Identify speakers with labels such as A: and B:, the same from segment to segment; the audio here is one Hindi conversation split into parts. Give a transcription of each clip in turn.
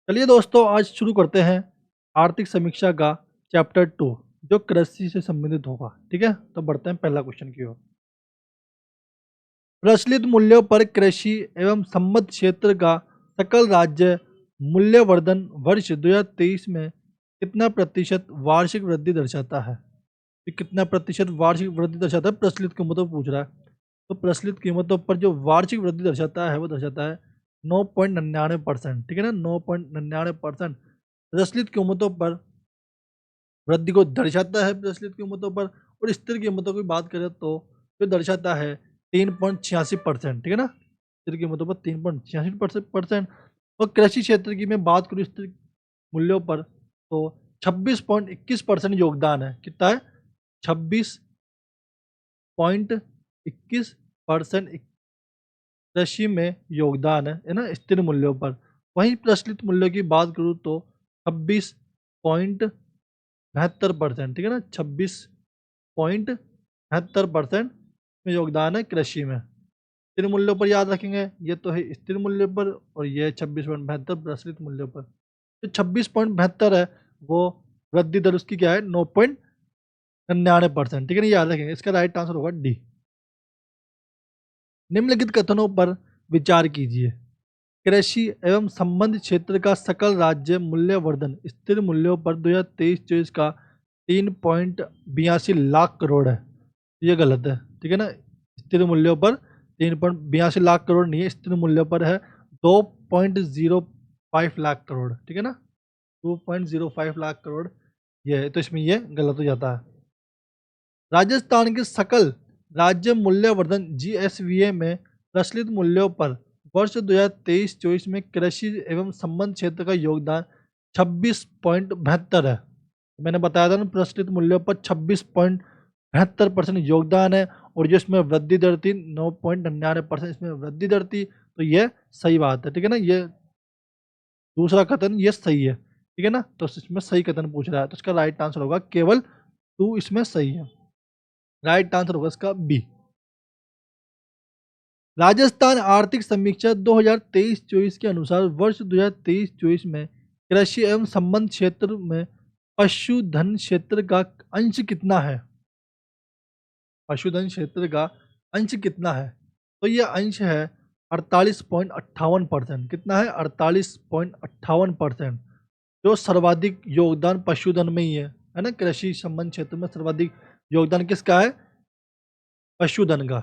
A: चलिए दोस्तों, आज शुरू करते हैं आर्थिक समीक्षा का चैप्टर 2 जो कृषि से संबंधित होगा। ठीक है, तो बढ़ते हैं पहला क्वेश्चन की ओर। प्रचलित मूल्यों पर कृषि एवं संबद्ध क्षेत्र का सकल राज्य मूल्यवर्धन वर्ष 2023 में कितना प्रतिशत वार्षिक वृद्धि दर्शाता है? ये कितना प्रतिशत वार्षिक वृद्धि दर्शाता है? प्रचलित कीमतों पर पूछ रहा है। तो प्रचलित कीमतों पर जो वार्षिक वृद्धि दर्शाता है वो दर्शाता है 9.99%। ठीक है ना, 9.99% प्रचलित कीमतों पर वृद्धि को दर्शाता है प्रचलित कीमतों पर। और स्थिर कीमतों की बात करें तो जो दर्शाता है 3.86%। ठीक है ना, स्थिर कीमतों पर 3.86%। और कृषि क्षेत्र की मैं बात करूँ स्थिर मूल्यों पर तो 26.21% योगदान है। कितना है? 26.21% कृषि में योगदान है ना, स्थिर मूल्यों पर। वहीं प्रचलित मूल्यों की बात करूँ तो 26.72%। ठीक है ना, 26.72% में योगदान है कृषि में। स्थिर मूल्यों पर याद रखेंगे, ये तो है स्थिर मूल्य पर और ये 26.72 प्रचलित मूल्यों पर। जो 26.72 है वो वृद्धि दर उसकी क्या है? 9.99%। ठीक है ना, याद रखेंगे। इसका राइट आंसर होगा डी। निम्नलिखित कथनों पर विचार कीजिए। कृषि एवं संबंध क्षेत्र का सकल राज्य मूल्यवर्धन स्थिर मूल्यों पर 2023-24 का 3.82 लाख करोड़ है। ये गलत है। ठीक है ना, स्थिर मूल्यों पर 3.82 लाख करोड़ नहीं है, स्थिर मूल्यों पर है 2.05 लाख करोड़। ठीक है ना, 2.05 लाख करोड़ ये है, तो इसमें ये गलत हो जाता है। राजस्थान के सकल राज्य मूल्यवर्धन जीएसवीए में प्रचलित मूल्यों पर वर्ष 2023-24 में कृषि एवं संबंध क्षेत्र का योगदान 26.72 है। मैंने बताया था ना, प्रचलित मूल्यों पर 26.72% योगदान है और जो इसमें वृद्धि दर थी 9.99%, इसमें वृद्धि दर थी। तो ये सही बात है। ठीक है ना, ये दूसरा कथन ये सही है। ठीक है ना, तो इसमें सही कथन पूछ रहा है, तो इसका राइट आंसर होगा केवल 2 इसमें सही है। राइट आंसर होगा इसका बी। राजस्थान आर्थिक समीक्षा 2023-24 के अनुसार वर्ष 2023-24 में कृषि एवं संबंध क्षेत्र में पशुधन क्षेत्र का अंश कितना है? पशुधन क्षेत्र का अंश कितना है? तो यह अंश है 48.58%। कितना है? 48.58%। जो सर्वाधिक योगदान पशुधन में ही है ना, कृषि संबंध क्षेत्र में सर्वाधिक योगदान किसका है? पशुधन का।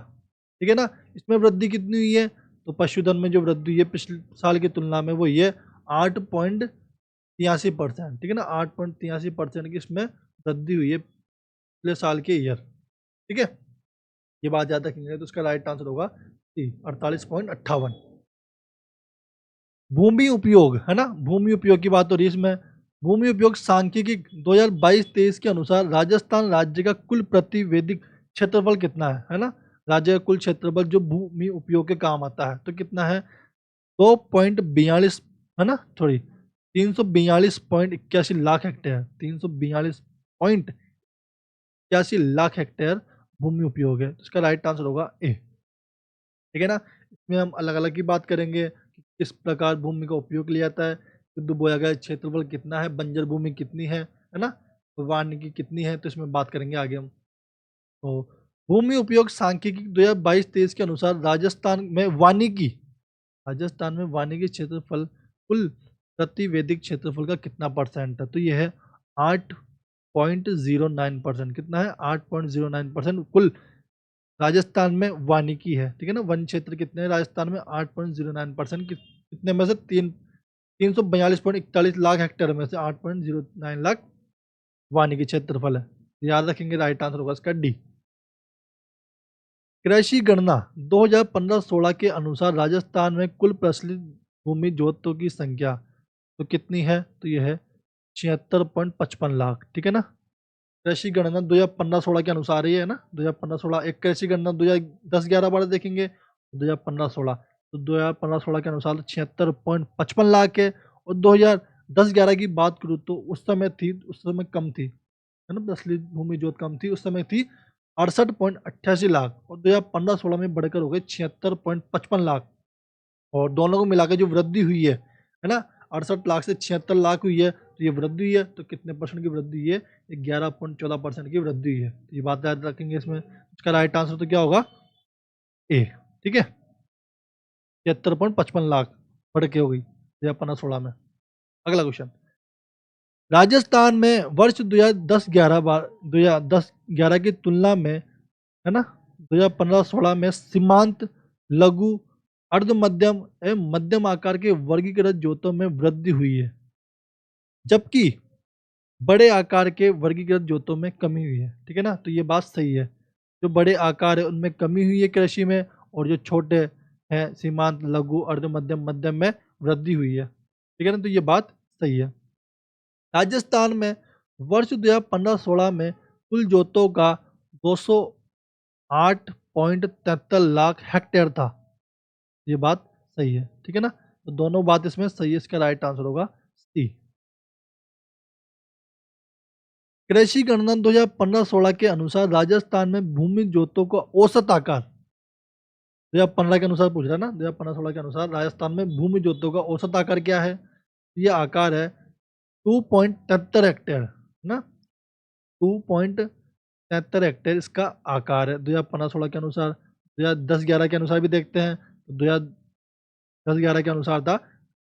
A: ठीक है ना, इसमें वृद्धि कितनी हुई है? तो पशुधन में जो वृद्धि हुई है पिछले साल की तुलना में वो ये 8.83%। ठीक है ना, 8.83% की इसमें वृद्धि हुई है पिछले साल के ईयर। ठीक है, ये बात याद रखेंगे, तो उसका राइट आंसर होगा सी 48.58। भूमि उपयोग है ना, भूमि उपयोग की बात हो रही है इसमें। भूमि उपयोग सांख्यिकी 2022-23 के अनुसार राजस्थान राज्य का कुल प्रतिवेदिक क्षेत्रफल कितना है ना, राज्य का कुल क्षेत्रफल जो भूमि उपयोग के काम आता है तो कितना है? 2.42 है ना, sorry 342.81 lakh hectare. 342.81 lakh hectare भूमि उपयोग है, तो इसका राइट आंसर होगा ए। ठीक है ना, इसमें हम अलग अलग की बात करेंगे कि किस प्रकार भूमि का उपयोग लिया जाता है, शुद्ध बोया गया क्षेत्रफल कितना है, बंजर भूमि कितनी है ना, वानिकी कितनी है, तो इसमें बात करेंगे आगे हम। तो भूमि उपयोग सांख्यिकी 2022-23 के अनुसार राजस्थान में वानिकी क्षेत्रफल कुल प्रतिवेदिक क्षेत्रफल का कितना परसेंट है? तो ये है 8.09%। कितना है? 8.09% कुल राजस्थान में वानिकी है। ठीक है ना, वन क्षेत्र कितने हैं राजस्थान में? 8.09%। कितने में से? 342.41 लाख हेक्टेयर में से 8.09 लाख वानिकी क्षेत्रफल है। याद रखेंगे, राइट आंसर होगा इसका डी। कृषि गणना 2015-16 के अनुसार राजस्थान में कुल प्रचलित भूमि जोतों की संख्या तो कितनी है? तो यह है 76.55 लाख। ठीक है ना, कृषि गणना 2015-16 के अनुसार ही है ना, 2015-16। एक कृषि गणना 2010-11 वाले देखेंगे, 2015-16 तो 2015-16 के अनुसार 76.55 लाख है। और 2010-11 की बात करूँ तो उस समय कम थी है ना, प्रचलित भूमि जोत कम थी, उस समय थी 68.88 लाख और 2015-16 में बढ़कर हो गए 76.55 लाख। और दोनों को मिलाकर जो वृद्धि हुई है ना, 68 लाख से 76 लाख हुई है, तो ये वृद्धि हुई है। तो कितने परसेंट की वृद्धि हुई है? 11.14% की वृद्धि हुई है। तो ये बात याद रखेंगे इसमें। इसका राइट आंसर तो क्या होगा? ए। ठीक है, 73.55 लाख बढ़ के हो गई 2015-16 में। अगला क्वेश्चन, राजस्थान में वर्ष 2010-11 की तुलना में, है ना, 2015-16 में सीमांत, लघु, अर्ध मध्यम एवं मध्यम आकार के वर्गीकृत जोतों में वृद्धि हुई है, जबकि बड़े आकार के वर्गीकृत जोतों में कमी हुई है। ठीक है ना, तो ये बात सही है। जो बड़े आकार है उनमें कमी हुई है कृषि में, और जो छोटे हैं सीमांत, लघु, अर्ध मध्यम, मध्यम में वृद्धि हुई है। ठीक है ना, तो ये बात सही है। राजस्थान में वर्ष 2015-16 में कुल जोतों का 208.73 लाख हेक्टेयर था। ये बात सही है। ठीक है ना, तो दोनों बात इसमें सही है। इसका राइट आंसर होगा सी। कृषि गणना 2015-16 के अनुसार राजस्थान में भूमि जोतों का औसत आकार, 2015 के अनुसार पूछ रहा है ना, 2015-16 के अनुसार राजस्थान में भूमि जोतों का औसत आकार क्या है? ये आकार है 2.73 हेक्टेयर, है ना, 2.73 हेक्टेयर इसका आकार है 2015-16 के अनुसार। 2010-11 के अनुसार भी देखते हैं, तो 2010-11 के अनुसार था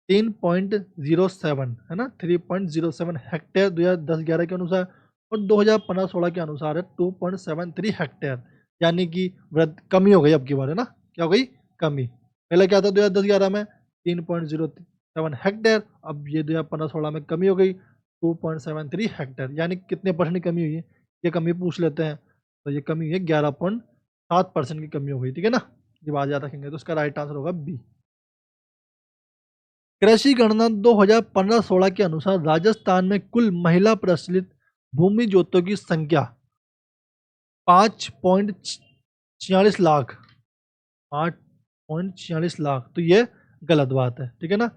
A: 3.07, है ना, 3.07 हेक्टेयर 2010-11 के अनुसार, और 2015-16 के अनुसार है 2.73 हेक्टेयर, यानी कि कमी हो गई अब की बार, है ना, क्या हो गई? कमी। पहले क्या था 2010-11 में? 3.07 हेक्टेयर, अब ये 2015-16 में कमी हो गई 2.73 हेक्टेयर, यानी कितने परसेंट की कमी हुई है? ये कमी पूछ लेते हैं, तो ये कमी है 11.7% की कमी हो गई। ठीक है ना, ये बात याद रखेंगे। तो इसका राइट आंसर होगा बी। कृषि गणना 2015-16 के अनुसार राजस्थान में कुल महिला प्रचलित भूमि जोतों की संख्या 5.46 लाख, 5.46 लाख, तो ये गलत बात है। ठीक है ना,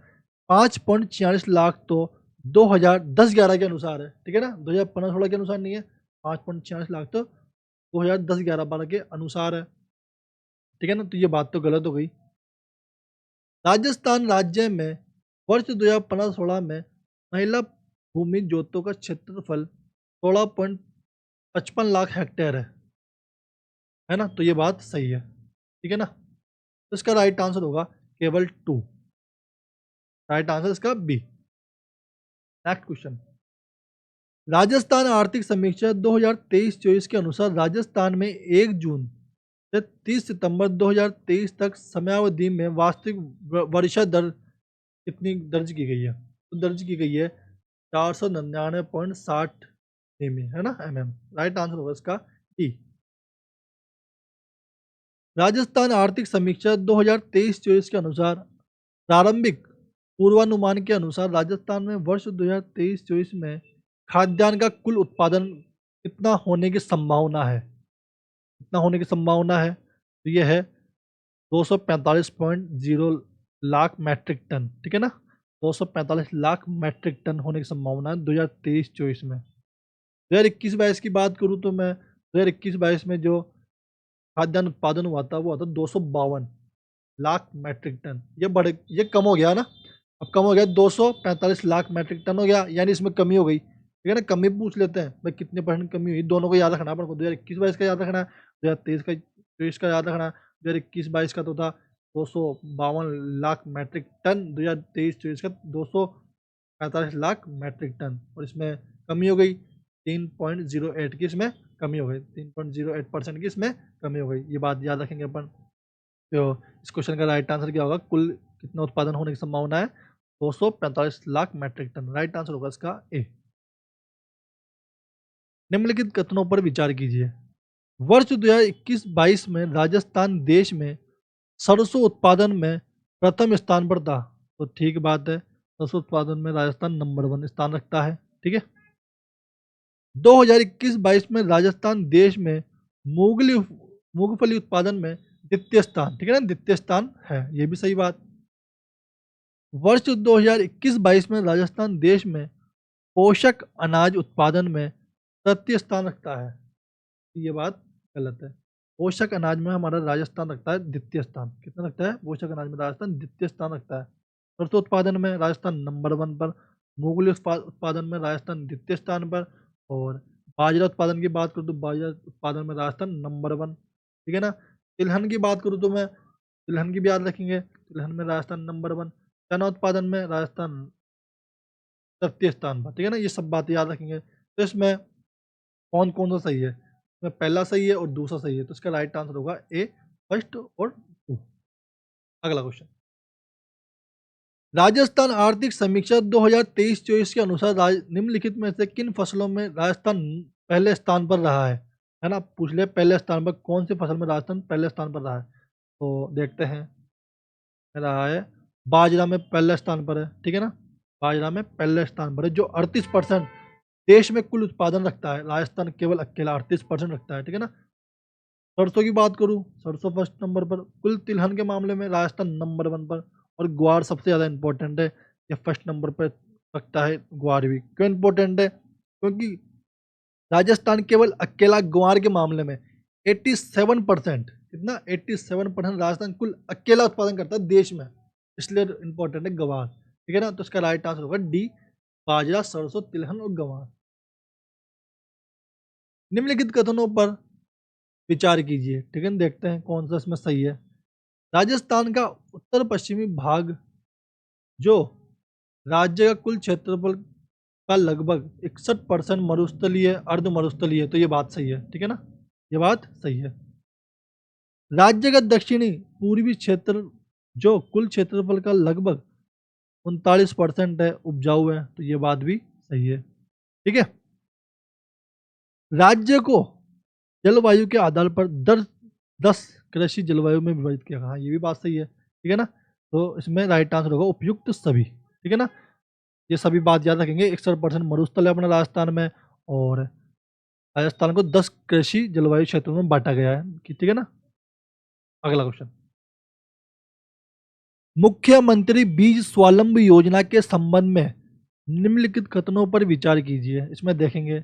A: 5.46 लाख तो 2010-11 के अनुसार है। ठीक है ना, 2015-16 के अनुसार नहीं है। 5.46 लाख तो 2010-11-12 के अनुसार है। ठीक है ना, तो ये बात तो गलत हो गई। राजस्थान राज्य में वर्ष 2015-16 में महिला भूमि जोतों का क्षेत्रफल 16.55 लाख हेक्टेयर है ना, तो ये बात सही है। ठीक है ना, तो इसका राइट आंसर होगा केवल 2। राइट आंसर इसका बी। नेक्स्ट क्वेश्चन, राजस्थान आर्थिक समीक्षा 2023-24 के अनुसार राजस्थान में 1 जून से 30 सितंबर 2023 तक समयावधि में वास्तविक वर्षा दर कितनी दर्ज की गई है? तो दर्ज की गई है 499.60 एम, है ना, mm। राइट आंसर होगा इसका डी। राजस्थान आर्थिक समीक्षा 2023-24 के अनुसार प्रारंभिक पूर्वानुमान के अनुसार राजस्थान में वर्ष 2023-24 में खाद्यान्न का कुल उत्पादन कितना होने की संभावना है? कितना होने की संभावना है? तो ये है 245.0 लाख मैट्रिक टन। ठीक है ना, 245 लाख मैट्रिक टन होने की संभावना है 2023-24 में। 2021-22 की बात करूँ तो मैं 2021-22 में जो खाद्यान्न उत्पादन हुआ था वो हुआ था 252 लाख मैट्रिक टन। ये कम हो गया ना, अब कम हो गया, 245 लाख मैट्रिक टन हो गया, यानी इसमें कमी हो गई। ठीक है ना, कमी पूछ लेते हैं भाई कितने परसेंट कमी हुई, दोनों को याद रखना है अपन को। 2021-22 का याद रखना है, 2023 का याद रखना है। 2021-22 का तो था 252 लाख मैट्रिक टन, 2023-24 का 245 लाख मैट्रिक टन, और इसमें कमी हो गई 3.08 की, इसमें कमी हो गई 3.08% की, इसमें कमी हो गई। ये बात याद रखेंगे अपन। तो इस क्वेश्चन का राइट आंसर क्या होगा? कुल कितना उत्पादन होने की संभावना है? 245 lakh metric tonne. Right answer होगा इसका ए। निम्नलिखित कथनों पर विचार कीजिए। वर्ष 2021-22 में राजस्थान देश में सरसों उत्पादन में प्रथम स्थान पर था, तो ठीक बात है, सरसों उत्पादन में राजस्थान नंबर 1 स्थान रखता है। ठीक है, 2021-22 में राजस्थान देश में मूंगफली उत्पादन में द्वितीय स्थान, ठीक है ना, द्वितीय स्थान है, ये भी सही बात। वर्ष 2021-22 में राजस्थान देश में पोषक अनाज उत्पादन में तृतीय स्थान रखता है, ये बात गलत है। पोषक अनाज में हमारा राजस्थान रखता है द्वितीय स्थान। कितना रखता है पोषक अनाज में? राजस्थान द्वितीय स्थान रखता है, सरसों उत्पादन में राजस्थान नंबर 1 पर, मूंगफली उत्पादन में राजस्थान द्वितीय स्थान पर, और बाजरा उत्पादन की बात करूँ तो बाजरा उत्पादन में राजस्थान नंबर 1, ठीक है ना। तिलहन की बात करूँ तो मैं तिलहन की भी याद रखेंगे, तिलहन में राजस्थान नंबर 1, चना उत्पादन में राजस्थान तृतीय स्थान पर, ठीक है ना। ये सब बातें याद रखेंगे। तो इसमें कौन कौन सा सही है, इसमें पहला सही है और दूसरा सही है, तो इसका राइट आंसर होगा ए, फर्स्ट और 2। अगला क्वेश्चन, राजस्थान आर्थिक समीक्षा 2023-24 के अनुसार निम्नलिखित में से किन फसलों में राजस्थान पहले स्थान पर रहा है ना। पूछ ले पहले स्थान पर कौन सी फसल में राजस्थान पहले स्थान पर रहा है, तो देखते हैं। रहा है बाजरा में पहले स्थान पर है, ठीक है ना। बाजरा में पहले स्थान पर है जो 38% देश में कुल उत्पादन रखता है, राजस्थान केवल अकेला 38% रखता है, ठीक है ना। सरसों की बात करूं, सरसों फर्स्ट नंबर पर, कुल तिलहन के मामले में राजस्थान नंबर 1 पर, और ग्वार सबसे ज़्यादा इंपॉर्टेंट है, ये फर्स्ट नंबर पर रखता है ग्वार भी। क्यों इंपॉर्टेंट है, क्योंकि राजस्थान केवल अकेला ग्वार के मामले में 87%, कितना 87% राजस्थान कुल अकेला उत्पादन करता है देश में, इसलिए इंपॉर्टेंट है गवार, ठीक है ना। तो इसका राइट आंसर होगा डी, बाजरा, सरसों, तिलहन और गवार। निम्नलिखित कथनों पर विचार कीजिए, ठीक है। देखते हैं कौन सा इसमें सही है। राजस्थान का उत्तर पश्चिमी भाग जो राज्य का कुल क्षेत्रफल का लगभग 61% मरुस्थलीय अर्ध मरुस्थलीय है, तो ये बात सही है, ठीक है ना, ये बात सही है। राज्य का दक्षिणी पूर्वी क्षेत्र जो कुल क्षेत्रफल का लगभग 39% है उपजाऊ है, तो ये बात भी सही है, ठीक है। राज्य को जलवायु के आधार पर 10 कृषि जलवायु में विभाजित किया गया, ये भी बात सही है, ठीक है ना। तो इसमें राइट आंसर होगा उपयुक्त सभी, ठीक है ना। ये सभी बात याद रखेंगे। 61% मरुस्थल है अपना राजस्थान में, और राजस्थान को 10 कृषि जलवायु क्षेत्रों में बांटा गया है, ठीक है ना। अगला क्वेश्चन, मुख्यमंत्री बीज स्वावलंबन योजना के संबंध में निम्नलिखित कथनों पर विचार कीजिए। इसमें देखेंगे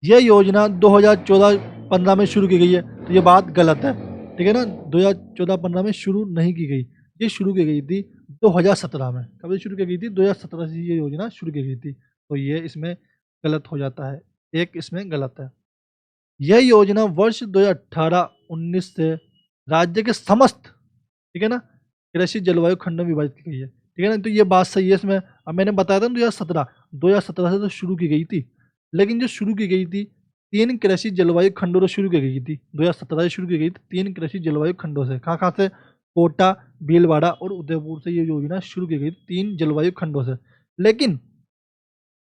A: यह योजना 2014-15 में शुरू की गई है, तो ये बात गलत है, ठीक है ना। 2014-15 में शुरू नहीं की गई, ये शुरू की गई थी 2017 में। कब शुरू की गई थी, 2017 से ये योजना शुरू की गई थी, तो ये इसमें गलत हो जाता है, एक इसमें गलत है। यह योजना वर्ष 2018-19 से राज्य के समस्त, ठीक है ना, कृषि जलवायु खंड में विभाजित की गई है, ठीक है ना। तो ये बात सही है इसमें। अब मैंने बताया था 2017 से तो शुरू की गई थी, लेकिन जो शुरू की गई थी 3 कृषि जलवायु खंडों से शुरू की गई थी। 2017 से शुरू की गई थी 3 कृषि जलवायु खंडों से। कहाँ कहाँ से, कोटा, भीलवाड़ा और उदयपुर से ये योजना शुरू की गई 3 जलवायु खंडों से। लेकिन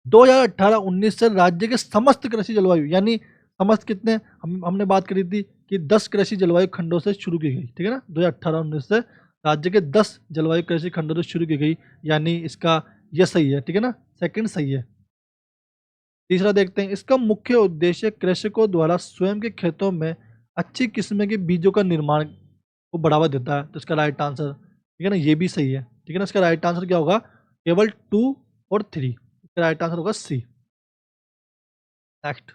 A: 2018-19 से राज्य के समस्त कृषि जलवायु, यानी समस्त कितने, हमने बात करी थी कि 10 कृषि जलवायु खंडों से शुरू की गई, ठीक है ना। 2018-19 से राज्य के 10 जलवायु कृषि खंडों से शुरू की गई, यानी इसका यह सही है, ठीक है ना, सेकंड सही है। तीसरा देखते हैं, इसका मुख्य उद्देश्य कृषकों द्वारा स्वयं के खेतों में अच्छी किस्म के बीजों का निर्माण को बढ़ावा देता है, तो इसका राइट आंसर, ठीक है ना, ये भी सही है, ठीक है ना। इसका राइट आंसर क्या होगा, केवल 2 और 3, इसका राइट आंसर होगा सी। नेक्स्ट,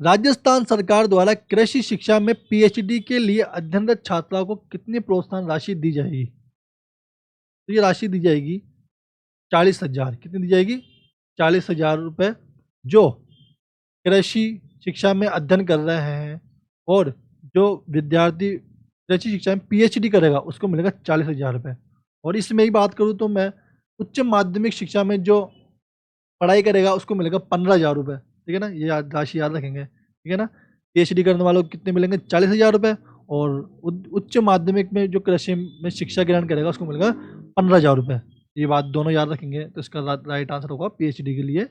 A: राजस्थान सरकार द्वारा कृषि शिक्षा में पीएचडी के लिए अध्ययनरत छात्राओं को कितनी प्रोत्साहन राशि दी जाएगी, तो ये राशि दी जाएगी 40,000, कितनी दी जाएगी, 40,000 रुपये, जो कृषि शिक्षा में अध्ययन कर रहे हैं, और जो विद्यार्थी कृषि शिक्षा में पीएचडी करेगा उसको मिलेगा 40,000 रुपये। और इसमें ही बात करूँ तो मैं उच्च माध्यमिक शिक्षा में जो पढ़ाई करेगा उसको मिलेगा 15,000 रुपये, ठीक है ना, ये राशि याद रखेंगे, ठीक है ना। पीएचडी करने वालों को कितने मिलेंगे, 40,000 रुपये, और उच्च माध्यमिक में जो कृषि में शिक्षा ग्रहण करेगा उसको मिलेगा 15,000 रुपये। ये बात दोनों याद रखेंगे, तो इसका राइट आंसर होगा पीएचडी के लिए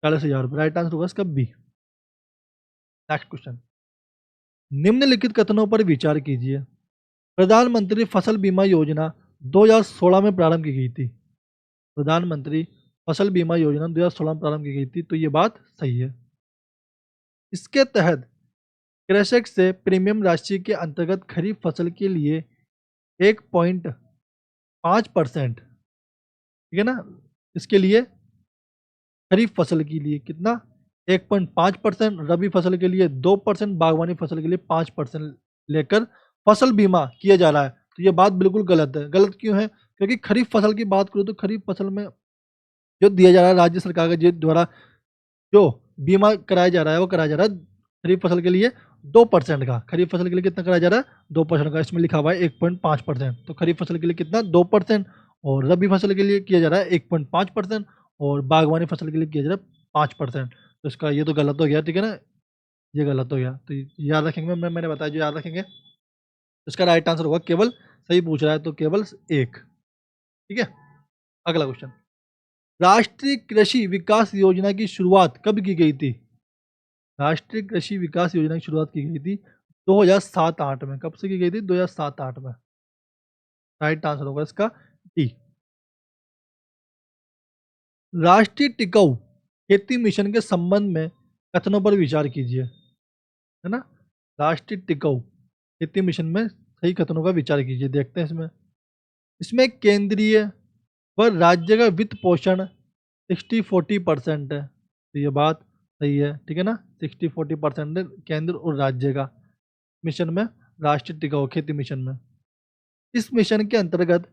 A: 40,000 रुपये, राइट आंसर होगा इसका बी। नेक्स्ट क्वेश्चन, निम्नलिखित कथनों पर विचार कीजिए। प्रधानमंत्री फसल बीमा योजना 2016 में प्रारंभ की गई थी, प्रधानमंत्री फसल बीमा योजना 2016 में प्रारंभ की गई थी, तो ये बात सही है। इसके तहत कृषक से प्रीमियम राशि के अंतर्गत खरीफ फसल के लिए 1.5%, ठीक है ना, इसके लिए खरीफ फसल के लिए कितना 1.5%, रबी फसल के लिए 2%, बागवानी फसल के लिए 5% लेकर फसल बीमा किया जा रहा है, तो ये बात बिल्कुल गलत है। गलत क्यों है, क्योंकि खरीफ फसल की बात करूँ तो खरीफ फसल में जो दिया जा रहा है राज्य सरकार के द्वारा, जो बीमा कराया जा रहा है वो कराया जा रहा है खरीफ फसल के लिए 2% का। खरीफ फसल के लिए कितना कराया जा रहा है? 2% का। इसमें लिखा हुआ है 1.5%। तो खरीफ फसल के लिए कितना? 2%। और रबी फसल के लिए किया जा रहा है 1.5%। और बागवानी फसल के लिए किया जा रहा है 5%। तो इसका ये तो गलत हो गया, ठीक है ना, ये गलत हो गया। तो याद रखेंगे, मैंने बताया जो याद रखेंगे। तो इसका राइट आंसर होगा केवल, सही पूछ रहा है तो केवल 1। ठीक है, अगला क्वेश्चन। राष्ट्रीय कृषि विकास योजना की शुरुआत कब की गई थी? राष्ट्रीय कृषि विकास योजना की शुरुआत की गई थी 2007-8 में। कब से की गई थी? 2007-8 में। राइट आंसर होगा इसका डी। राष्ट्रीय टिकाऊ खेती मिशन के संबंध में कथनों पर विचार कीजिए, है ना। राष्ट्रीय टिकाऊ खेती मिशन में सही कथनों का विचार कीजिए। देखते हैं इसमें। इसमें केंद्रीय व राज्य का वित्त पोषण 60-40% है, तो ये बात सही है, ठीक है ना। 60-40% है केंद्र और राज्य का मिशन में, राष्ट्रीय टिकाऊ खेती मिशन में। इस मिशन के अंतर्गत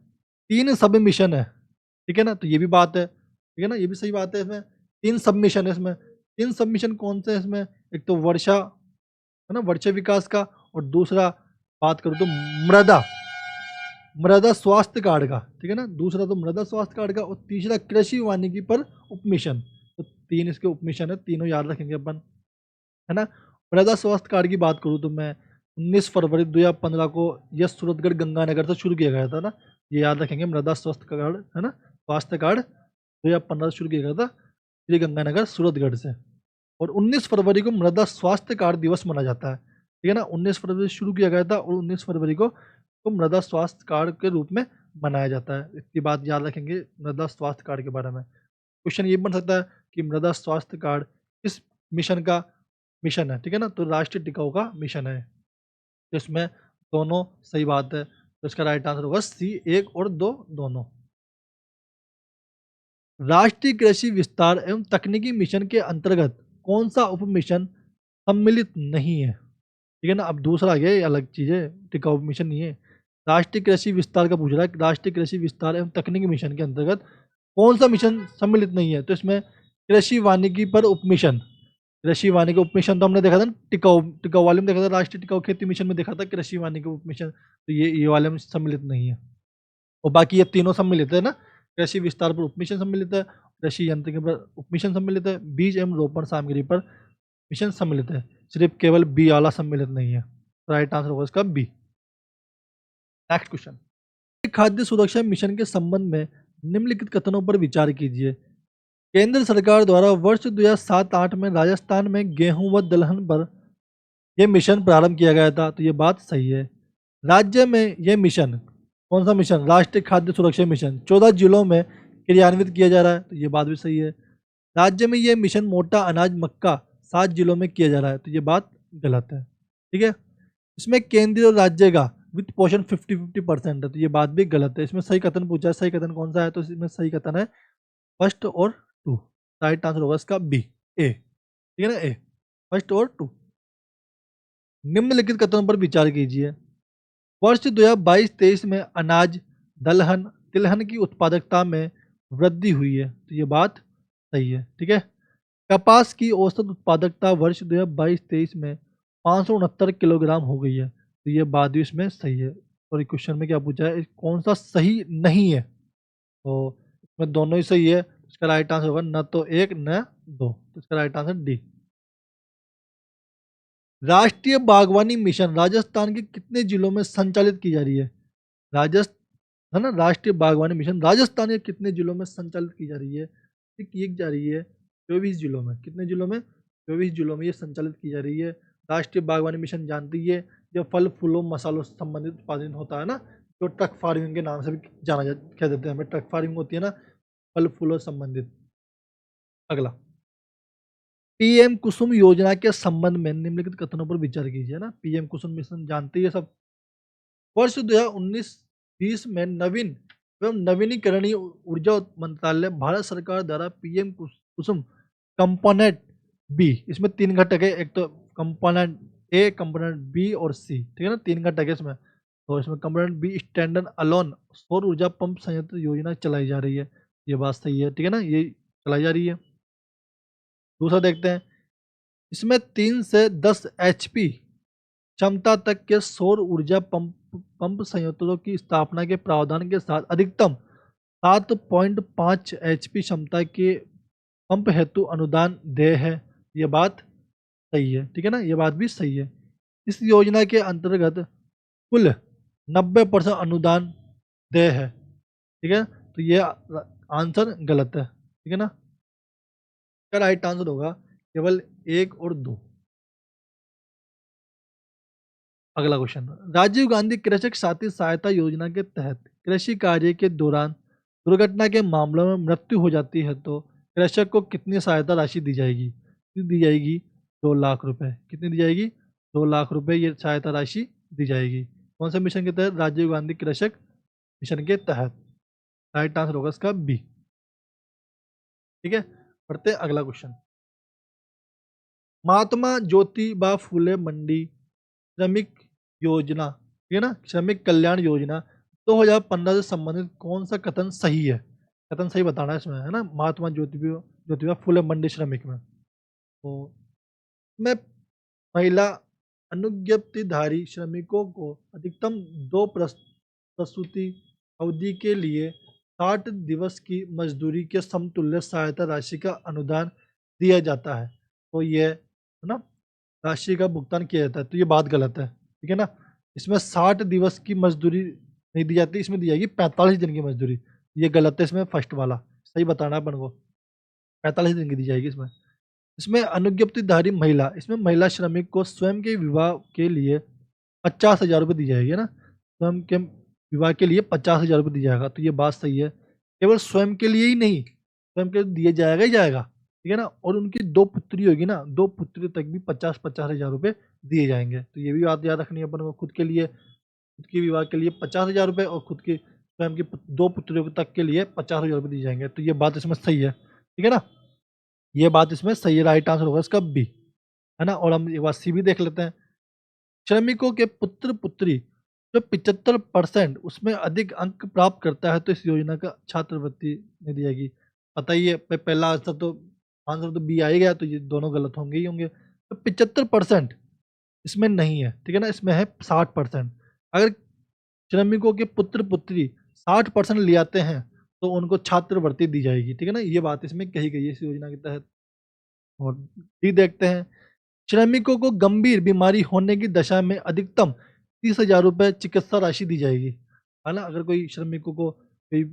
A: 3 सब मिशन है, ठीक है ना, तो ये भी बात है, ठीक है ना, ये भी सही बात है। इसमें 3 सब मिशन है। इसमें 3 सब मिशन कौन से हैं? इसमें एक तो वर्षा, है ना, वर्षा विकास का, और दूसरा बात करूँ तो मृदा मृदा स्वास्थ्य कार्ड का, ठीक है ना, दूसरा तो मृदा स्वास्थ्य कार्ड का, और तीसरा कृषि वानिकी पर उपमिशन। तो 3 इसके उपमिशन है, तीनों याद रखेंगे अपन, है ना। मृदा स्वास्थ्य कार्ड की बात करूँ तो मैं 19 फरवरी 2015 को यह सूरतगढ़ गंगानगर से शुरू किया गया था ना, ये याद रखेंगे। मृदा स्वास्थ्य कार्ड, है ना, स्वास्थ्य कार्ड 2015 से शुरू किया गया था श्री गंगानगर सूरतगढ़ से। और 19 फरवरी को मृदा स्वास्थ्य कार्ड दिवस मनाया जाता है, ठीक है ना। 19 फरवरी से शुरू किया गया था और 19 फरवरी को तो मृदा स्वास्थ्य कार्ड के रूप में मनाया जाता है। इसकी बात याद रखेंगे मृदा स्वास्थ्य कार्ड के बारे में। क्वेश्चन ये बन सकता है कि मृदा स्वास्थ्य कार्ड किस मिशन का मिशन है, ठीक है ना, तो राष्ट्रीय टिकाऊ का मिशन है। तो इसमें दोनों सही बात है, तो इसका राइट आंसर होगा सी, 1 और 2 दोनों। राष्ट्रीय कृषि विस्तार एवं तकनीकी मिशन के अंतर्गत कौन सा उप मिशन सम्मिलित नहीं है, ठीक है ना। अब दूसरा आ गया, ये अलग चीज़ है, टिकाऊ मिशन नहीं है। राष्ट्रीय कृषि विस्तार का पूछ रहा है, राष्ट्रीय कृषि विस्तार एवं तकनीकी मिशन के अंतर्गत कौन सा मिशन सम्मिलित नहीं है? तो इसमें कृषि वानिकी पर उपमिशन, कृषि वानिकी उपमिशन तो हमने देखा था ना, टिकाऊ टिकाऊ वाले में देखा था, राष्ट्रीय टिकाऊ खेती मिशन में देखा था कृषि वानिकी उपमिशन, तो ये वाले में सम्मिलित नहीं है। और बाकी ये तीनों सम्मिलित है ना, कृषि विस्तार पर उपमिशन सम्मिलित है, कृषि यंत्र पर उपमिशन सम्मिलित है, बीज एवं रोपण सामग्री पर मिशन सम्मिलित है, सिर्फ केवल बी वाला सम्मिलित नहीं है। राइट आंसर होगा इसका बी। Next question. खाद्य सुरक्षा मिशन के संबंध में निम्नलिखित कथनों पर विचार कीजिए। केंद्र सरकार द्वारा वर्ष 2007-8 में राजस्थान में गेहूं व दलहन पर यह मिशन प्रारंभ किया गया था, तो ये बात सही है। राज्य में यह मिशन, कौन सा मिशन? राष्ट्रीय खाद्य सुरक्षा मिशन 14 जिलों में क्रियान्वित किया जा रहा है, तो ये बात भी सही है। राज्य में यह मिशन मोटा अनाज मक्का 7 जिलों में किया जा रहा है, तो ये बात गलत है, ठीक है। इसमें केंद्र और राज्य का वित्त पोषण 50-50% है, तो ये बात भी गलत है। इसमें सही कथन पूछा है, सही कथन कौन सा है? तो इसमें सही कथन है फर्स्ट और 2। राइट आंसर होगा इसका बी, ए, ठीक है ना, ए, फर्स्ट और 2। निम्नलिखित कथनों पर विचार कीजिए। वर्ष 2022-23 में अनाज, दलहन, तिलहन की उत्पादकता में वृद्धि हुई है, तो ये बात सही है, ठीक है। कपास की औसत उत्पादकता वर्ष 2022-23 में 569 किलोग्राम हो गई है, तो ये बात भी इसमें सही है। और क्वेश्चन में क्या पूछा है, कौन सा सही नहीं है? तो इसमें दोनों ही सही है, इसका राइट आंसर होगा न तो 1 न 2, तो इसका राइट आंसर डी। राष्ट्रीय बागवानी मिशन राजस्थान के कितने जिलों में संचालित की जा रही है? राजस्थान, है ना, राष्ट्रीय बागवानी मिशन राजस्थान के कितने जिलों में संचालित की जा रही है? ये की जा रही है 24 जिलों में। कितने जिलों में? 24 जिलों में ये संचालित की जा रही है। राष्ट्रीय बागवानी मिशन जानती है, जो फल फूलों मसालों से संबंधित उत्पादन होता है ना, जो ट्रक फार्मिंग के नाम से भी जाना जा कह देते हैं हमें, ट्रक फार्मिंग होती है ना, फल फूलों से संबंधित। अगला, पीएम कुसुम योजना के संबंध में निम्नलिखित कथनों पर विचार कीजिए ना। पीएम कुसुम मिशन जानते ही सब। वर्ष 2019-20 में नवीन एवं नवीनीकरणीय ऊर्जा मंत्रालय भारत सरकार द्वारा पीएम कुसुम कंपोनेंट बी, इसमें 3 घटक है, एक तो कंपोनेंट ए, कंपोनेंट बी और सी, ठीक है ना, 3 घटक है इसमें। तो इसमें कंपोनेंट बी, स्टैंडर्ड अलोन सौर ऊर्जा पंप संयंत्र योजना चलाई जा रही है। ये बात सही है, ठीक है ना, ये चलाई जा रही है। दूसरा देखते हैं, इसमें 3 से 10 एचपी क्षमता तक के सौर ऊर्जा पंप पंप संयंत्रों की स्थापना के प्रावधान के साथ अधिकतम 7.5 एचपी क्षमता के पंप हेतु अनुदान देय है। ये बात सही है, ठीक है ना, ये बात भी सही है। इस योजना के अंतर्गत कुल 90% अनुदान देय है, ठीक है। तो ये आंसर गलत है, ठीक है ना। क्या राइट आंसर होगा? केवल 1 और 2। अगला क्वेश्चन, राजीव गांधी कृषक साथी सहायता योजना के तहत कृषि कार्य के दौरान दुर्घटना के मामलों में मृत्यु हो जाती है तो कृषक को कितनी सहायता राशि दी जाएगी? दी जाएगी 2 लाख रुपए। कितनी दी जाएगी? 2 लाख रुपए ये सहायता राशि दी जाएगी। कौन से मिशन के तहत? राजीव गांधी कृषक मिशन के तहत। राइट आंसर होगा इसका बी, ठीक है। पढ़ते हैं अगला क्वेश्चन, महात्मा ज्योतिबा फुले मंडी श्रमिक योजना, ठीक है ना, श्रमिक कल्याण योजना 2015 से संबंधित कौन सा कथन सही है? कथन सही बताना है इसमें, है ना, महात्मा ज्योतिबा ज्योतिबा फुले मंडी श्रमिक में। तो मैं महिला अनुज्ञप्तिधारी श्रमिकों को अधिकतम 2 प्रसूति अवधि के लिए 60 दिवस की मजदूरी के समतुल्य सहायता राशि का अनुदान दिया जाता है। तो ये है ना, राशि का भुगतान किया जाता है। तो ये बात गलत है, ठीक है ना। इसमें 60 दिवस की मजदूरी नहीं दी जाती, इसमें दी जाएगी 45 दिन की मजदूरी। ये गलत है, इसमें फर्स्ट वाला सही बताना है अपन को, 45 दिन की दी जाएगी इसमें। इसमें अनुज्ञप्तिधारी महिला, इसमें महिला श्रमिक को स्वयं के विवाह के लिए 50,000 रुपये दी जाएगी, है ना, स्वयं के विवाह के लिए 50,000 रुपये दिया जाएगा। तो ये बात सही है, केवल स्वयं के लिए ही नहीं, स्वयं के लिए दिया जाएगा ही जाएगा, ठीक है ना। और उनकी 2 पुत्री होगी ना, 2 पुत्री तक भी 50,000 रुपये दिए जाएंगे। तो ये भी बात याद रखनी है अपन को, खुद के लिए, खुद के विवाह के लिए 50,000 रुपये और खुद के स्वयं की 2 पुत्रियों तक के लिए 50,000 रुपये दिए जाएंगे। तो ये बात इसमें सही है, ठीक है ना, ये बात इसमें सही है। राइट आंसर होगा इसका बी, है ना। और हम एक बार सी भी देख लेते हैं, श्रमिकों के पुत्र पुत्री जो 75% उसमें अधिक अंक प्राप्त करता है तो इस योजना का छात्रवृत्ति नहीं दी जाएगी। पता ही है, पहला आंसर तो बी आ ही गया, तो ये दोनों गलत होंगे ही होंगे। तो 75% इसमें नहीं है, ठीक है ना, इसमें है 60%। अगर श्रमिकों के पुत्र पुत्री 60% ले आते हैं तो उनको छात्रवृत्ति दी जाएगी, ठीक है ना, ये बात इसमें कही गई है इस योजना के तहत। और डी देखते हैं, श्रमिकों को गंभीर बीमारी होने की दशा में अधिकतम 30,000 रुपये चिकित्सा राशि दी जाएगी, है ना। अगर कोई श्रमिकों को कोई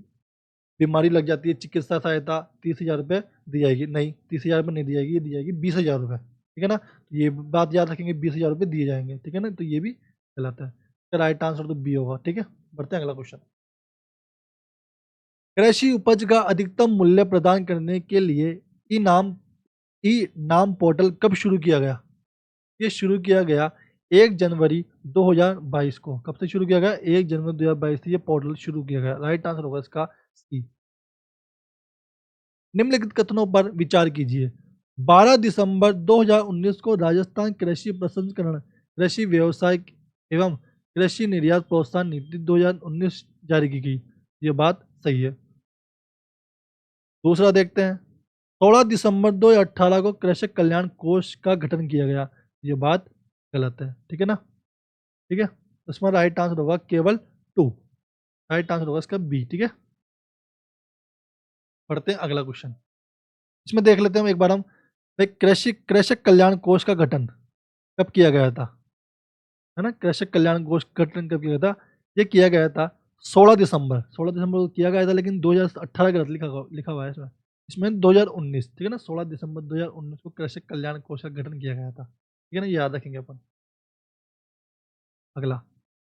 A: बीमारी लग जाती है, चिकित्सा सहायता 30,000 रुपये दी जाएगी। नहीं, 30,000 रुपये नहीं दी जाएगी, ये दी जाएगी 20,000 रुपये, ठीक है ना। तो ये बात याद रखेंगे, 20,000 रुपये दिए जाएंगे, ठीक है ना। तो ये भी गलत है, तो राइट आंसर तो बी होगा, ठीक है। बढ़ते हैं अगला क्वेश्चन, कृषि उपज का अधिकतम मूल्य प्रदान करने के लिए ई नाम पोर्टल कब शुरू किया गया? ये शुरू किया गया 1 जनवरी 2022 को। कब से शुरू किया गया? 1 जनवरी 2022 से ये पोर्टल शुरू किया गया। राइट आंसर होगा इसका सी। निम्नलिखित कथनों पर विचार कीजिए। 12 दिसंबर 2019 को राजस्थान कृषि प्रसंस्करण, कृषि व्यवसाय एवं कृषि निर्यात प्रोत्साहन नीति 2019 जारी की गई। ये बात सही है। दूसरा देखते हैं, 16 दिसंबर 2018 को कृषक कल्याण कोष का गठन किया गया। ये बात गलत है, ठीक है ना, ठीक है। इसमें राइट आंसर होगा केवल 2। राइट आंसर होगा इसका बी, ठीक है। पढ़ते हैं अगला क्वेश्चन, इसमें देख लेते हैं एक बार हम, कृषि कृषक कल्याण कोष का गठन कब किया गया था, है ना। कृषक कल्याण कोष का गठन कब किया गया था? ये किया गया था 16 दिसंबर को किया गया था, लेकिन 2018 गलत लिखा हुआ है इसमें, इसमें 2019, ठीक है ना। 16 दिसंबर 2019 को कृषक कल्याण कोष का गठन किया गया था, ठीक है ना, ये याद रखेंगे अपन। अगला,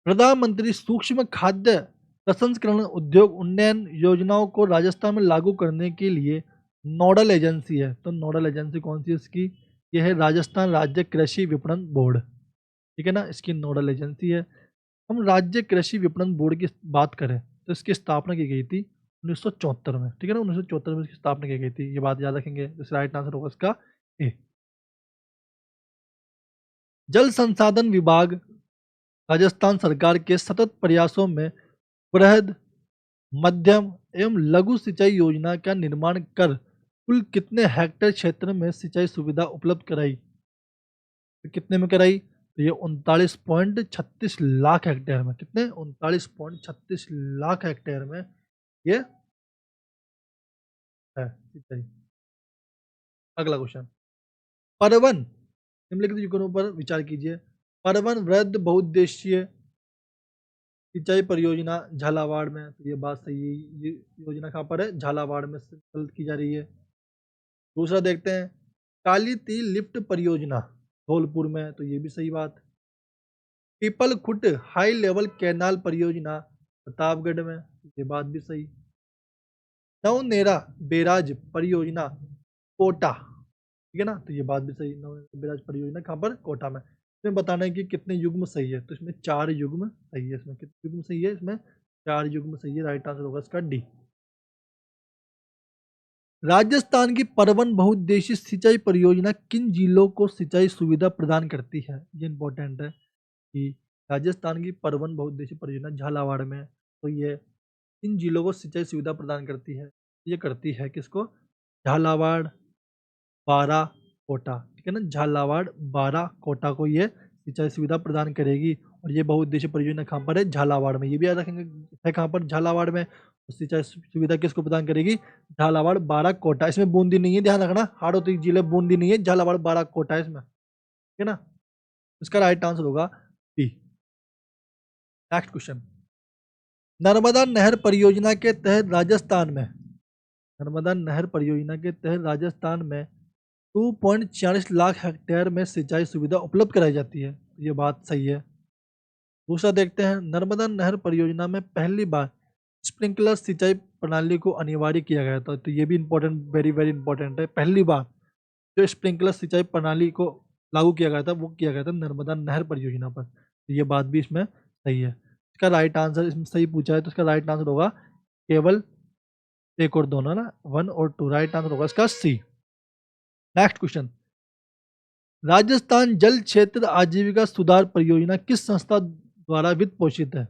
A: प्रधानमंत्री सूक्ष्म खाद्य प्रसंस्करण उद्योग उन्नयन योजनाओं को राजस्थान में लागू करने के लिए नोडल एजेंसी है। तो नोडल एजेंसी कौन सी है इसकी? यह है राजस्थान राज्य कृषि विपणन बोर्ड, ठीक है ना, इसकी नोडल एजेंसी है। हम राज्य कृषि विपणन बोर्ड की बात करें तो इसकी स्थापना की गई थी 1974 में, ठीक है ना, 1974 में इसकी स्थापना की गई थी। ये बात याद रखेंगे, इस राइट आंसर होगा इसका ए। जल संसाधन विभाग राजस्थान सरकार के सतत प्रयासों में बृहद, मध्यम एवं लघु सिंचाई योजना का निर्माण कर कुल कितने हेक्टेयर क्षेत्र में सिंचाई सुविधा उपलब्ध कराई? तो कितने में कराई? तो ये 39.36 लाख हेक्टेयर में। कितने? 39.36 लाख हेक्टेयर में ये है सिंचाई। अगला क्वेश्चन, परवन निम्नलिखित युगलों पर विचार कीजिए। परवन वृहद बहुउद्देशीय सिंचाई परियोजना झालावाड़ में, तो ये बात सही है। ये योजना कहाँ पर है? झालावाड़ में संचालित की जा रही है। दूसरा देखते हैं, काली तिल लिफ्ट परियोजना धौलपुर में, तो ये भी सही बात। पीपल खुट हाई लेवल कैनाल परियोजना प्रतापगढ़ में, ये बात भी सही। नवनेरा बैराज परियोजना कोटा, ठीक है ना, तो ये बात भी सही। नवनेरा बैराज परियोजना कहाँ पर? कोटा में। इसमें बताना है कि कितने युग्म सही है, तो इसमें 4 युग्म सही है। इसमें कितने युग्म सही है? इसमें 4 युग्म सही है। राइट आंसर होगा इसका डी। राजस्थान की परवन बहुउद्देशीय सिंचाई परियोजना किन जिलों को सिंचाई सुविधा प्रदान करती है? ये इंपॉर्टेंट है कि राजस्थान की परवन बहुउद्देशीय परियोजना झालावाड़ में, तो ये किन जिलों को सिंचाई सुविधा प्रदान करती है? ये करती है किसको? झालावाड़, बारा, कोटा, ठीक है ना। झालावाड़, बारा, कोटा को ये सिंचाई सुविधा प्रदान करेगी। और ये बहुउद्देशीय परियोजना कहाँ पर है? झालावाड़ में। ये भी याद रखेंगे है कहाँ पर? झालावाड़ में। तो सिंचाई सुविधा किसको प्रदान करेगी? झालावाड़, बारा, कोटा। इसमें बूंदी नहीं है, ध्यान रखना। हाड़ौती जिले बूंदी नहीं है, झालावाड़, बारा, कोटा है इसमें, ठीक है ना। इसका राइट आंसर होगा बी। नेक्स्ट क्वेश्चन, नर्मदा नहर परियोजना के तहत राजस्थान में, नर्मदा नहर परियोजना के तहत राजस्थान में 2.46 लाख हेक्टेयर में सिंचाई सुविधा उपलब्ध कराई जाती है। ये बात सही है। दूसरा देखते हैं, नर्मदा नहर परियोजना में पहली बार स्प्रिंकलर सिंचाई प्रणाली को अनिवार्य किया गया था। तो ये भी इंपॉर्टेंट, वेरी वेरी इंपॉर्टेंट है। पहली बार जो स्प्रिंकलर सिंचाई प्रणाली को लागू किया गया था वो किया गया था नर्मदा नहर परियोजना पर। तो ये बात भी इसमें सही है। इसका राइट आंसर, इसमें सही पूछा है तो इसका राइट आंसर होगा केवल एक और दोनों ना, 1 और 2। राइट आंसर होगा इसका सी। नेक्स्ट क्वेश्चन, राजस्थान जल क्षेत्र आजीविका सुधार परियोजना किस संस्था द्वारा वित्त पोषित है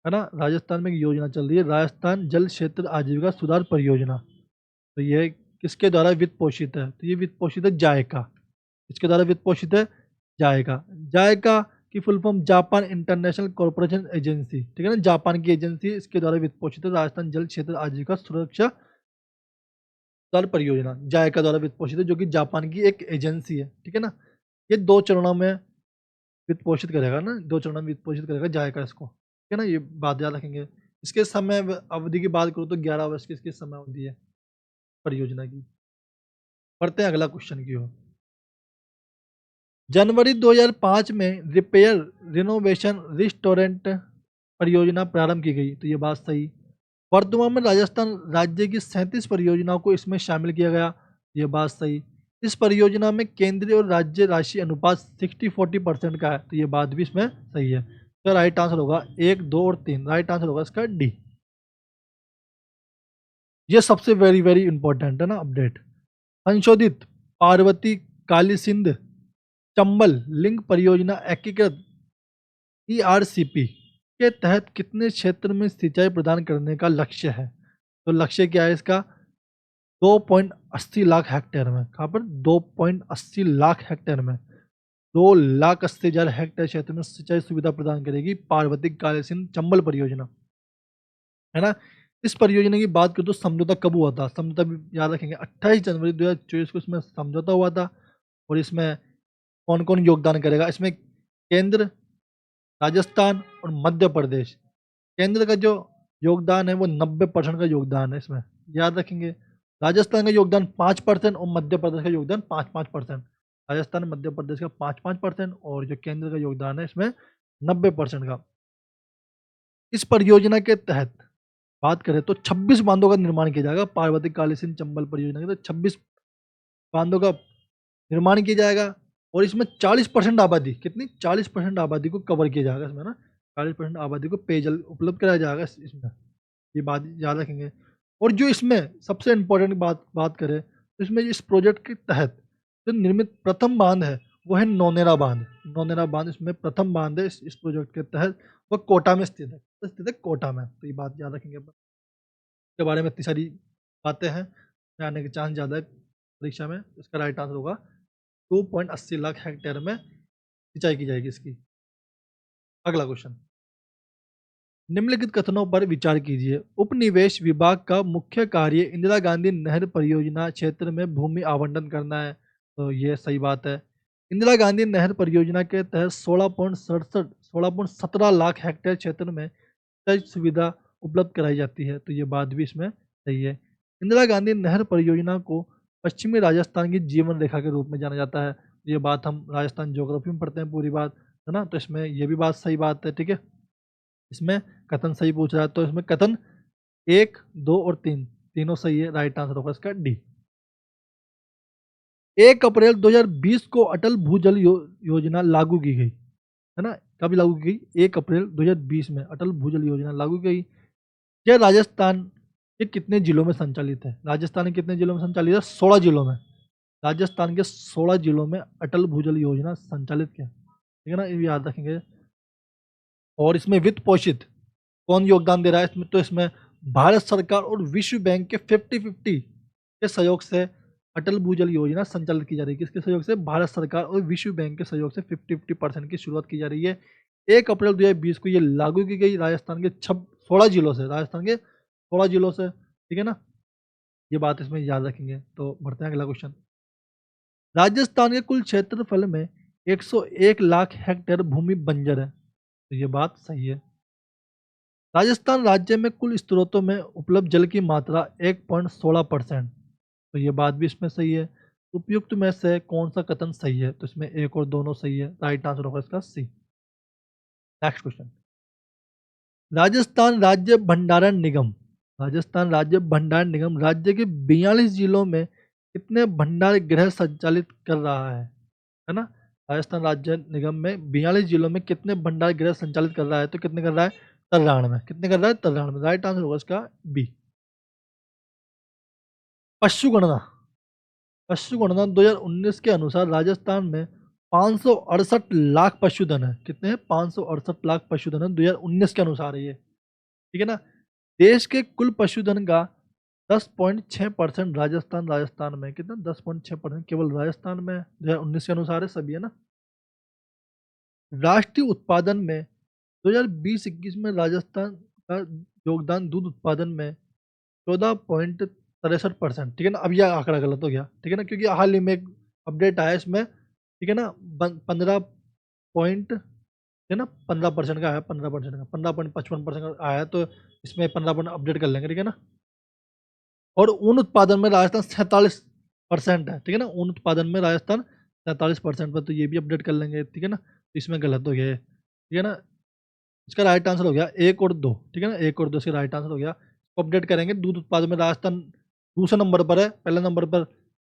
A: ना। राजस्थान में एक योजना चल रही है, राजस्थान जल क्षेत्र आजीविका सुधार परियोजना। तो ये किसके द्वारा वित्त पोषित है? तो ये वित्त पोषित है जायका। इसके द्वारा वित्त पोषित है जायका। जायका की full form Japan international corporation agency, ठीक है ना, जापान की एजेंसी, इसके द्वारा वित्त पोषित है राजस्थान जल क्षेत्र आजीविका सुरक्षा सुधार परियोजना। जायका द्वारा वित्त पोषित है, जो कि जापान की एक एजेंसी है, ठीक है ना। ये 2 चरणों में वित्त पोषित करेगा ना, 2 चरणों में वित्त पोषित करेगा जायका इसको, ठीक है ना। ये बात याद रखेंगे। इसके समय अवधि की बात करूँ तो 11 वर्ष की इसकी समय अवधि है परियोजना की। पढ़ते हैं अगला क्वेश्चन की ओर। जनवरी 2005 में रिपेयर रिनोवेशन रिस्टोरेंट परियोजना प्रारंभ की गई। तो ये बात सही। वर्तमान में राजस्थान राज्य की 37 परियोजनाओं को इसमें शामिल किया गया। ये बात सही। इस परियोजना में केंद्रीय और राज्य राशि अनुपात 60-40% का है। तो ये बात भी इसमें सही है। तो राइट आंसर होगा 1, 2 और 3। राइट आंसर होगा इसका डी। ये सबसे वेरी वेरी इंपॉर्टेंट है ना अपडेट। संशोधित पार्वती काली सिंध चंबल लिंक परियोजना एकीकृत ERCP के तहत कितने क्षेत्र में सिंचाई प्रदान करने का लक्ष्य है? तो लक्ष्य क्या है इसका? 2.80 लाख हेक्टेयर में। कहाँ पर? 2.80 लाख हेक्टेयर में 2,80,000 हेक्टेयर क्षेत्र में सिंचाई सुविधा प्रदान करेगी पार्वती काली सिंध चंबल परियोजना, है ना। इस परियोजना की बात करें तो समझौता कब हुआ था? समझौता भी याद रखेंगे 28 जनवरी 2024 को इसमें समझौता हुआ था। और इसमें कौन कौन योगदान करेगा? इसमें केंद्र, राजस्थान और मध्य प्रदेश। केंद्र का जो योगदान है वो 90% का योगदान है इसमें, याद रखेंगे। राजस्थान का योगदान 5% और मध्य प्रदेश का योगदान 5-5%। राजस्थान मध्य प्रदेश का 5-5% और जो केंद्र का योगदान है इसमें 90% का। इस परियोजना के तहत बात करें तो 26 बांधों का निर्माण किया जाएगा। पार्वती काली सिंध चंबल परियोजना के तहत 26 बांधों का निर्माण किया जाएगा। और इसमें 40% आबादी, कितनी? 40% आबादी को कवर किया जाएगा इसमें ना। 40% आबादी को पेयजल उपलब्ध कराया जाएगा इसमें, ये बात याद रखेंगे। और जो इसमें सबसे इम्पोर्टेंट बात करें तो इसमें इस प्रोजेक्ट के तहत जो निर्मित प्रथम बांध है वो है नौनेरा बांध। नौनेरा बांध इसमें प्रथम बांध है इस प्रोजेक्ट के तहत। वो कोटा में स्थित है, तो स्थित है कोटा में, तो ये बात याद रखेंगे अपन। इसके बारे में इतनी सारी बातें हैं, आने के चांस ज़्यादा है परीक्षा में। इसका राइट आंसर होगा 2.80 लाख हेक्टेयर में सिंचाई की जाएगी इसकी। अगला क्वेश्चन, निम्नलिखित कथनों पर विचार कीजिए। उपनिवेश विभाग का मुख्य कार्य इंदिरा गांधी नहर परियोजना क्षेत्र में भूमि आवंटन करना है, तो ये सही बात है। इंदिरा गांधी नहर परियोजना के तहत 16.17 लाख हेक्टेयर क्षेत्र में सिंचाई सुविधा उपलब्ध कराई जाती है, तो ये बात भी इसमें सही है। इंदिरा गांधी नहर परियोजना को पश्चिमी राजस्थान की जीवन रेखा के रूप में जाना जाता है, ये बात हम राजस्थान ज्योग्राफी में पढ़ते हैं पूरी बात, है ना, तो इसमें ये भी बात सही बात है। ठीक है, इसमें कथन सही पूछ रहा है, तो इसमें कथन 1, 2 और 3 तीनों सही है। राइट आंसर होगा इसका डी। 1 अप्रैल 2020 को अटल भूजल योजना लागू की गई, है ना, कब लागू की गई? 1 अप्रैल 2020 में अटल भूजल योजना लागू की गई। यह राजस्थान के कितने जिलों में संचालित है? राजस्थान के कितने जिलों में संचालित है? 16 जिलों में। राजस्थान के 16 जिलों में अटल भूजल योजना संचालित किया, ठीक है ना, ये याद रखेंगे। और इसमें वित्त पोषित कौन योगदान दे रहा है इसमें? तो इसमें भारत सरकार और विश्व बैंक के 50-50 के सहयोग से अटल भूजल योजना संचालित की जा रही है। किसके सहयोग से? भारत सरकार और विश्व बैंक के सहयोग से 50-50% की शुरुआत की जा रही है। 1 अप्रैल 2020 को ये लागू की गई राजस्थान के 16 जिलों से, राजस्थान के 16 जिलों से, ठीक है ना, ये बात इसमें याद रखेंगे। तो बढ़ते हैं अगला क्वेश्चन। राजस्थान के कुल क्षेत्रफल में 101 लाख हेक्टेयर भूमि बंजर है, तो ये बात सही है। राजस्थान राज्य में कुल स्रोतों में उपलब्ध जल की मात्रा 1.16%, तो ये बात भी इसमें सही है। उपयुक्त में से कौन सा कथन सही है? तो इसमें एक और दोनों सही है। राइट आंसर होगा इसका सी। नेक्स्ट क्वेश्चन, राजस्थान राज्य भंडारण निगम, राजस्थान राज्य भंडारण निगम राज्य के 42 जिलों में कितने भंडार गृह संचालित कर रहा है ना? राजस्थान राज्य निगम में 42 जिलों में कितने भंडार गृह संचालित कर रहा है? तो कितने कर रहा है? 93। कितने कर रहा है? 93। राइट आंसर होगा इसका बी। पशु गणना, पशु गणना 2019 के अनुसार राजस्थान में 568 लाख पशुधन है। कितने हैं? 568 लाख पशुधन है 2019 के अनुसार है ये, ठीक है ना। देश के कुल पशुधन का 10.6% राजस्थान में, कितना? 10.6% केवल राजस्थान में 2019 के अनुसार है, सभी है ना। राष्ट्रीय उत्पादन में 2020-21 में राजस्थान का योगदान दूध उत्पादन में 14.63%, ठीक है ना। अब यह आंकड़ा गलत हो गया, ठीक है ना, क्योंकि हाल ही में एक अपडेट आया इसमें, ठीक है ना, 15 पॉइंट, है ना, 15% का आया, 15% का 15.55% का आया, तो इसमें 15% अपडेट कर लेंगे, ठीक है ना। और ऊन उत्पादन में राजस्थान 47% है, ठीक है ना, ऊन उत्पादन में राजस्थान 47% पर, तो ये भी अपडेट कर लेंगे, ठीक है ना। तो इसमें गलत हो गया है, ठीक है ना। इसका राइट आंसर हो गया 1 और 2, ठीक है ना, 1 और 2 इसका राइट आंसर हो गया। तो अपडेट करेंगे। दूध उत्पादन में राजस्थान दूसरे नंबर पर है, पहले नंबर पर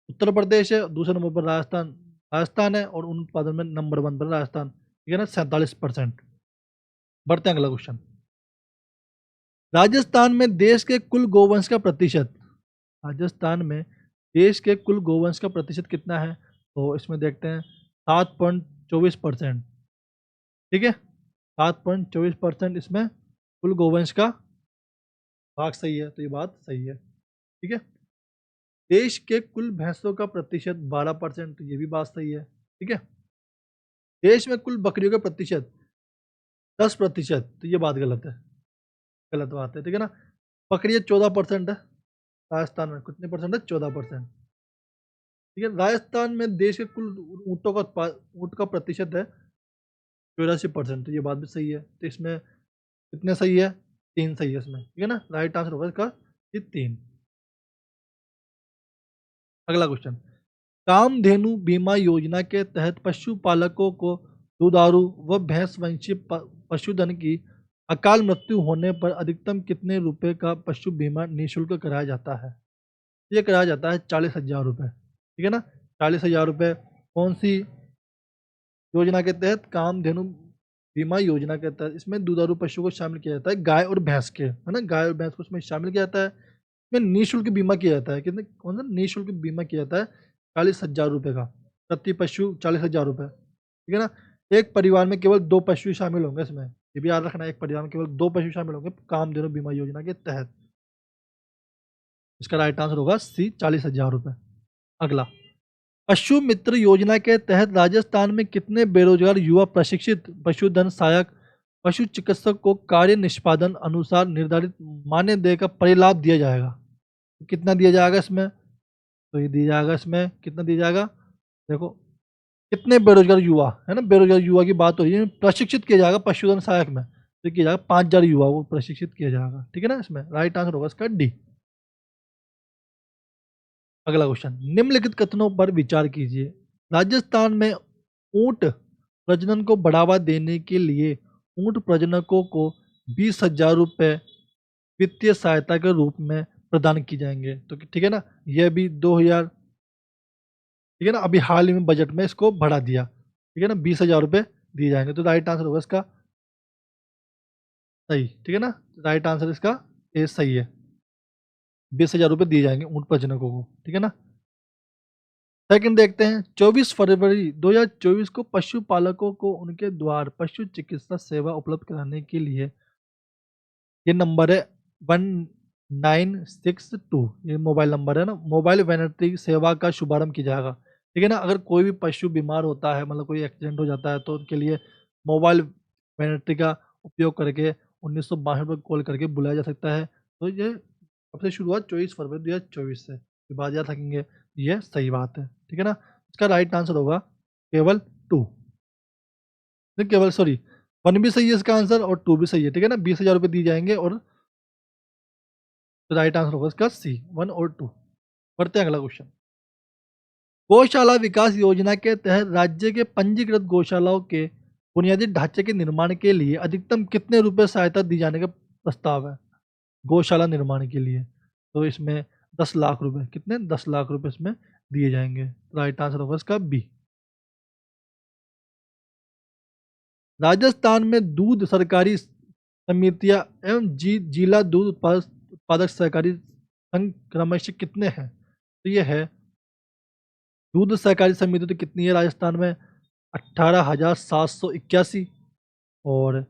A: उत्तर प्रदेश है, दूसरे नंबर पर राजस्थान राजस्थान है, और ऊन उत्पादन में नंबर 1 पर राजस्थान, ठीक है ना, 47%। बढ़ते हैं अगला क्वेश्चन। राजस्थान में देश के कुल गोवंश का प्रतिशत, राजस्थान में देश के कुल गोवंश का प्रतिशत कितना है? तो इसमें देखते हैं 7.24%, ठीक है, 7.24% इसमें कुल गोवंश का भाग सही है, तो ये बात सही है, ठीक है। देश के कुल भैंसों का प्रतिशत 12%, तो ये भी बात सही है, ठीक है। देश में कुल बकरियों का प्रतिशत 10%, तो ये बात गलत है, गलत बात है, ठीक है ना। बकरियाँ 14% है राजस्थान में, कितने परसेंट है? 14%, ठीक है। राजस्थान में देश के कुल ऊँटों का ऊँट का प्रतिशत है 84%, तो ये बात भी सही है। तो इसमें कितने सही है? 3 सही है इसमें, ठीक है ना। राइट आंसर होगा इसका ये 3। अगला क्वेश्चन, कामधेनु बीमा योजना के तहत पशुपालकों को दुधारू व भैंसवंशी पशुधन की अकाल मृत्यु होने पर अधिकतम कितने रुपए का पशु बीमा निःशुल्क कराया जाता है? ये कराया जाता है 40,000 रुपये, ठीक है ना। 40,000 रुपये कौन सी योजना के तहत? कामधेनु बीमा योजना के तहत। इसमें दुधारू पशु को शामिल किया जाता है, गाय और भैंस के, है ना, गाय और भैंस को इसमें शामिल किया जाता है। इसमें निःशुल्क बीमा किया जाता है, कितने? कौन सा निःशुल्क बीमा किया जाता है? 40,000 रुपये का, प्रति पशु 40,000 रुपये, ठीक है ना। एक परिवार में केवल 2 पशु शामिल होंगे इसमें, ये भी याद रखना है, एक परिवार में केवल 2 पशु शामिल होंगे कामधेनु बीमा योजना के तहत। इसका राइट आंसर होगा सी, 40,000 रुपये। अगला, पशु मित्र योजना के तहत राजस्थान में कितने बेरोजगार युवा प्रशिक्षित पशुधन सहायक पशु चिकित्सक को कार्य निष्पादन अनुसार निर्धारित मानदेय का परिलाभ दिया जाएगा? कितना दिया जाएगा इसमें? तो ये दिया जाएगा इसमें, कितना दिया जाएगा? देखो, कितने बेरोजगार युवा है ना, बेरोजगार युवा की बात हो रही है, प्रशिक्षित किया जाएगा पशुधन सहायक में, तो किया जाएगा 5,000 युवा को प्रशिक्षित किया जाएगा, ठीक है ना। इसमें राइट आंसर होगा इसका डी। अगला क्वेश्चन, निम्नलिखित कथनों पर विचार कीजिए। राजस्थान में ऊंट प्रजनन को बढ़ावा देने के लिए ऊंट प्रजनकों को 20,000 रुपये वित्तीय सहायता के रूप में प्रदान की जाएंगे, तो ठीक है ना। यह भी 2000, ठीक है ना, अभी हाल ही में बजट में इसको बढ़ा दिया, ठीक है ना, 20,000 रुपये दिए जाएंगे, तो राइट आंसर होगा इसका सही, ठीक है ना। राइट आंसर इसका ए सही है, 20,000 रुपये दिए जाएंगे ऊंट प्रजनकों को, ठीक है ना। सेकंड देखते हैं, 24 फरवरी 2024 को पशुपालकों को उनके द्वार पशु चिकित्सा सेवा उपलब्ध कराने के लिए, ये नंबर है 1962, ये मोबाइल नंबर है ना, मोबाइल वेटरनरी सेवा का शुभारंभ किया जाएगा, ठीक है ना। अगर कोई भी पशु बीमार होता है, मतलब कोई एक्सीडेंट हो जाता है, तो उनके लिए मोबाइल वेटरनरी का उपयोग करके 1962 पर कॉल करके बुलाया जा सकता है। तो ये कब से शुरू हुआ? 24 फरवरी 2024 से। ये बात याद रखेंगे, ये सही बात है, ठीक है ना। इसका राइट आंसर होगा केवल 2, नहीं केवल सॉरी 1 भी सही है इसका आंसर और 2 भी सही है, ठीक है ना। 20,000 रुपये दिए जाएंगे और तो राइट आंसर होगा इसका सी, 1 और 2। बढ़ते हैं अगला क्वेश्चन, गौशाला विकास योजना के तहत राज्य के पंजीकृत गौशालाओं के बुनियादी ढांचे के निर्माण के लिए अधिकतम कितने रुपए सहायता दी जाने का प्रस्ताव है गौशाला निर्माण के लिए? तो इसमें 10 लाख रुपए, कितने? 10 लाख रुपए इसमें दिए जाएंगे, राइट आंसर होगा इसका बी। राजस्थान में दूध सहकारी समितियां एवं जिला दूध उत्पादक सहकारी संघ क्रमशः कितने हैं? तो ये है, दूध सहकारी समिति तो कितनी है राजस्थान में? 18,781, और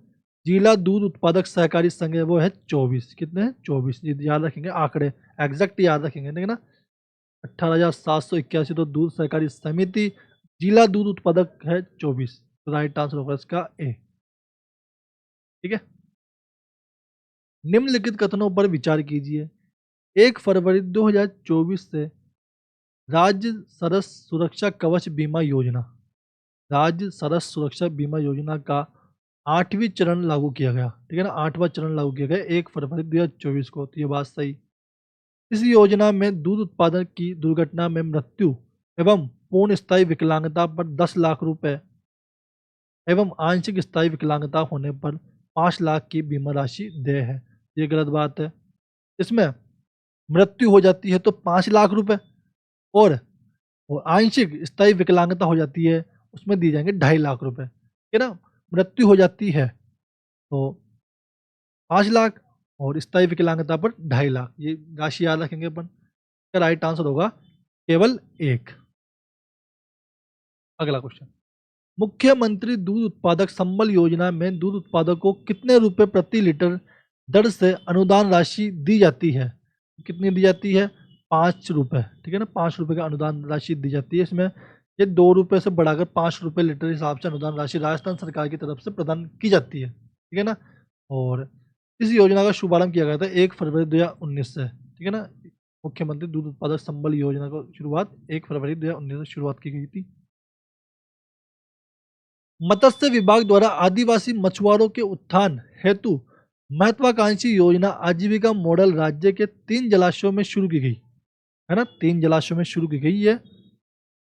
A: जिला दूध उत्पादक सहकारी संघ है वो है 24, कितने हैं? 24, ये याद रखेंगे, आंकड़े एग्जैक्ट याद रखेंगे, ठीक है ना। 18,781 तो दूध सहकारी समिति, जिला दूध उत्पादक है 24, तो राइट आंसर होगा इसका ए, ठीक है। निम्नलिखित कथनों पर विचार कीजिए। 1 फरवरी 2024 से राज्य सरस सुरक्षा कवच बीमा योजना, राज्य सरस सुरक्षा बीमा योजना का 8वीं चरण लागू किया गया, ठीक है ना। 8वां चरण लागू किया गया 1 फरवरी 2024 को, तो ये बात सही। इस योजना में दूध उत्पादन की दुर्घटना में मृत्यु एवं पूर्ण स्थायी विकलांगता पर 10 लाख रुपए एवं आंशिक स्थायी विकलांगता होने पर 5 लाख की बीमा राशि देय है। ये गलत बात है। इसमें मृत्यु हो जाती है तो 5 लाख रुपए, और आंशिक स्थायी विकलांगता हो जाती है उसमें दिए जाएंगे 2.5 लाख रुपए, ठीक है ना। मृत्यु हो जाती है तो 5 लाख और स्थायी विकलांगता पर 2.5 लाख, ये राशि याद रखेंगे अपन। इसका राइट आंसर होगा केवल 1। अगला क्वेश्चन, मुख्यमंत्री दूध उत्पादक संबल योजना में दूध उत्पादकों को कितने रुपए प्रति लीटर दर से अनुदान राशि दी जाती है? कितनी दी जाती है? 5 रुपए, ठीक है ना। 5 रुपए का अनुदान राशि दी जाती है। इसमें ये 2 रुपए से बढ़ाकर 5 रुपए लीटर हिसाब से अनुदान राशि राजस्थान सरकार की तरफ से प्रदान की जाती है, ठीक है ना। और इस योजना का शुभारंभ किया गया था 1 फरवरी 2019 से, ठीक है ना। मुख्यमंत्री दूध उत्पादक संबल योजना को शुरुआत 1 फरवरी 2019 से शुरुआत की गई थी। मत्स्य विभाग द्वारा आदिवासी मछुआरों के उत्थान हेतु महत्वाकांक्षी योजना आजीविका मॉडल राज्य के 3 जलाशयों में शुरू की गई है ना, 3 जलाशयों में शुरू की गई है।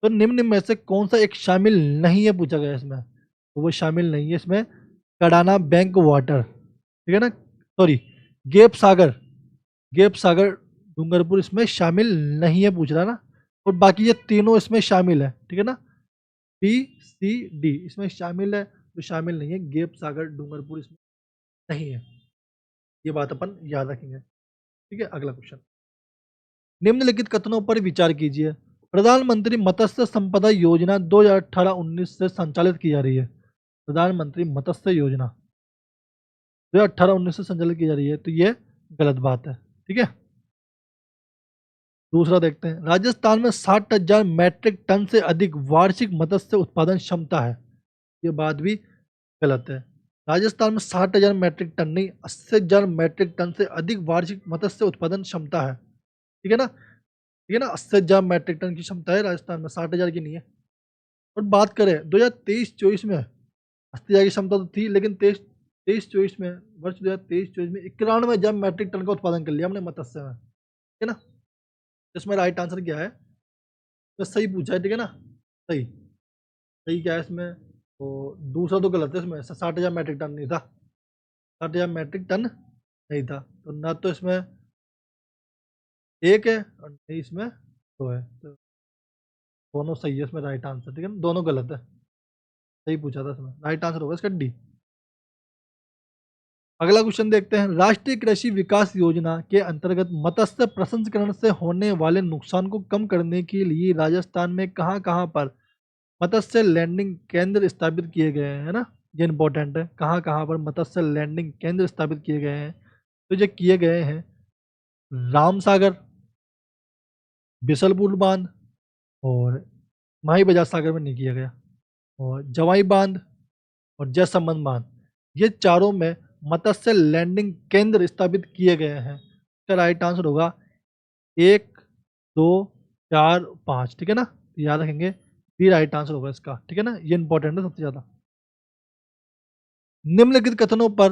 A: तो निम्न में से कौन सा एक शामिल नहीं है पूछा गया इसमें, तो वो शामिल नहीं है इसमें कडाना बैंक वाटर, ठीक है ना, सॉरी गेप सागर डूंगरपुर इसमें शामिल नहीं है पूछ रहा ना, और बाकी ये तीनों इसमें शामिल है, ठीक है ना। बी सी डी इसमें शामिल है, तो शामिल नहीं है गेप सागर डूंगरपुर इसमें नहीं है, ये बात अपन याद रखेंगे, ठीक है। अगला क्वेश्चन, निम्नलिखित कथनों पर विचार कीजिए। प्रधानमंत्री मत्स्य संपदा योजना 2018-19 से संचालित की जा रही है। प्रधानमंत्री मत्स्य योजना 2018-19 से संचालित की जा रही है, तो ये गलत बात है। ठीक है, दूसरा देखते हैं। राजस्थान में 60,000 मैट्रिक टन से अधिक वार्षिक मत्स्य उत्पादन क्षमता है। ये बात भी गलत है। राजस्थान में 60,000 मैट्रिक टन नहीं, 80,000 मैट्रिक टन से अधिक वार्षिक मत्स्य उत्पादन क्षमता है। ठीक है ना, ठीक है ना, 80,000 मैट्रिक टन की क्षमता है राजस्थान में, 60,000 की नहीं है। और बात करें 2023-24 में 80,000 की क्षमता तो थी, लेकिन 23-24 में, वर्ष 2023-24 में 91,000 मैट्रिक टन का उत्पादन कर लिया हमने मत्स्य में। ठीक है ना, इसमें राइट आंसर क्या है, तो सही पूछा है। ठीक है ना, सही सही क्या है इसमें, तो दूसरा तो गलत है। इसमें 60,000 मैट्रिक टन नहीं था, 60,000 मैट्रिक टन नहीं था, तो ना तो इसमें एक है और नहीं इसमें दो है, तो दोनों सही है इसमें राइट आंसर। ठीक है ना, दोनों गलत है, सही पूछा था इसमें, राइट आंसर होगा इसका डी। अगला क्वेश्चन देखते हैं। राष्ट्रीय कृषि विकास योजना के अंतर्गत मत्स्य प्रसंस्करण से होने वाले नुकसान को कम करने के लिए राजस्थान में कहां कहां पर मत्स्य लैंडिंग केंद्र स्थापित किए गए हैं, है ना, ये इंपॉर्टेंट है। कहां कहां पर मत्स्य लैंडिंग केंद्र स्थापित किए गए हैं, तो ये किए गए हैं रामसागर, बिसलपुर बांध और माही बाजार सागर में नहीं किया गया, और जवाई बांध और जयसंबंध बांध, ये चारों में मत्स्य लैंडिंग केंद्र स्थापित किए गए हैं। इसका राइट आंसर होगा 1, 2, 4, 5। ठीक है ना, याद रखेंगे, बी राइट आंसर होगा इसका। ठीक है ना, ये इंपॉर्टेंट है सबसे ज्यादा। निम्नलिखित कथनों पर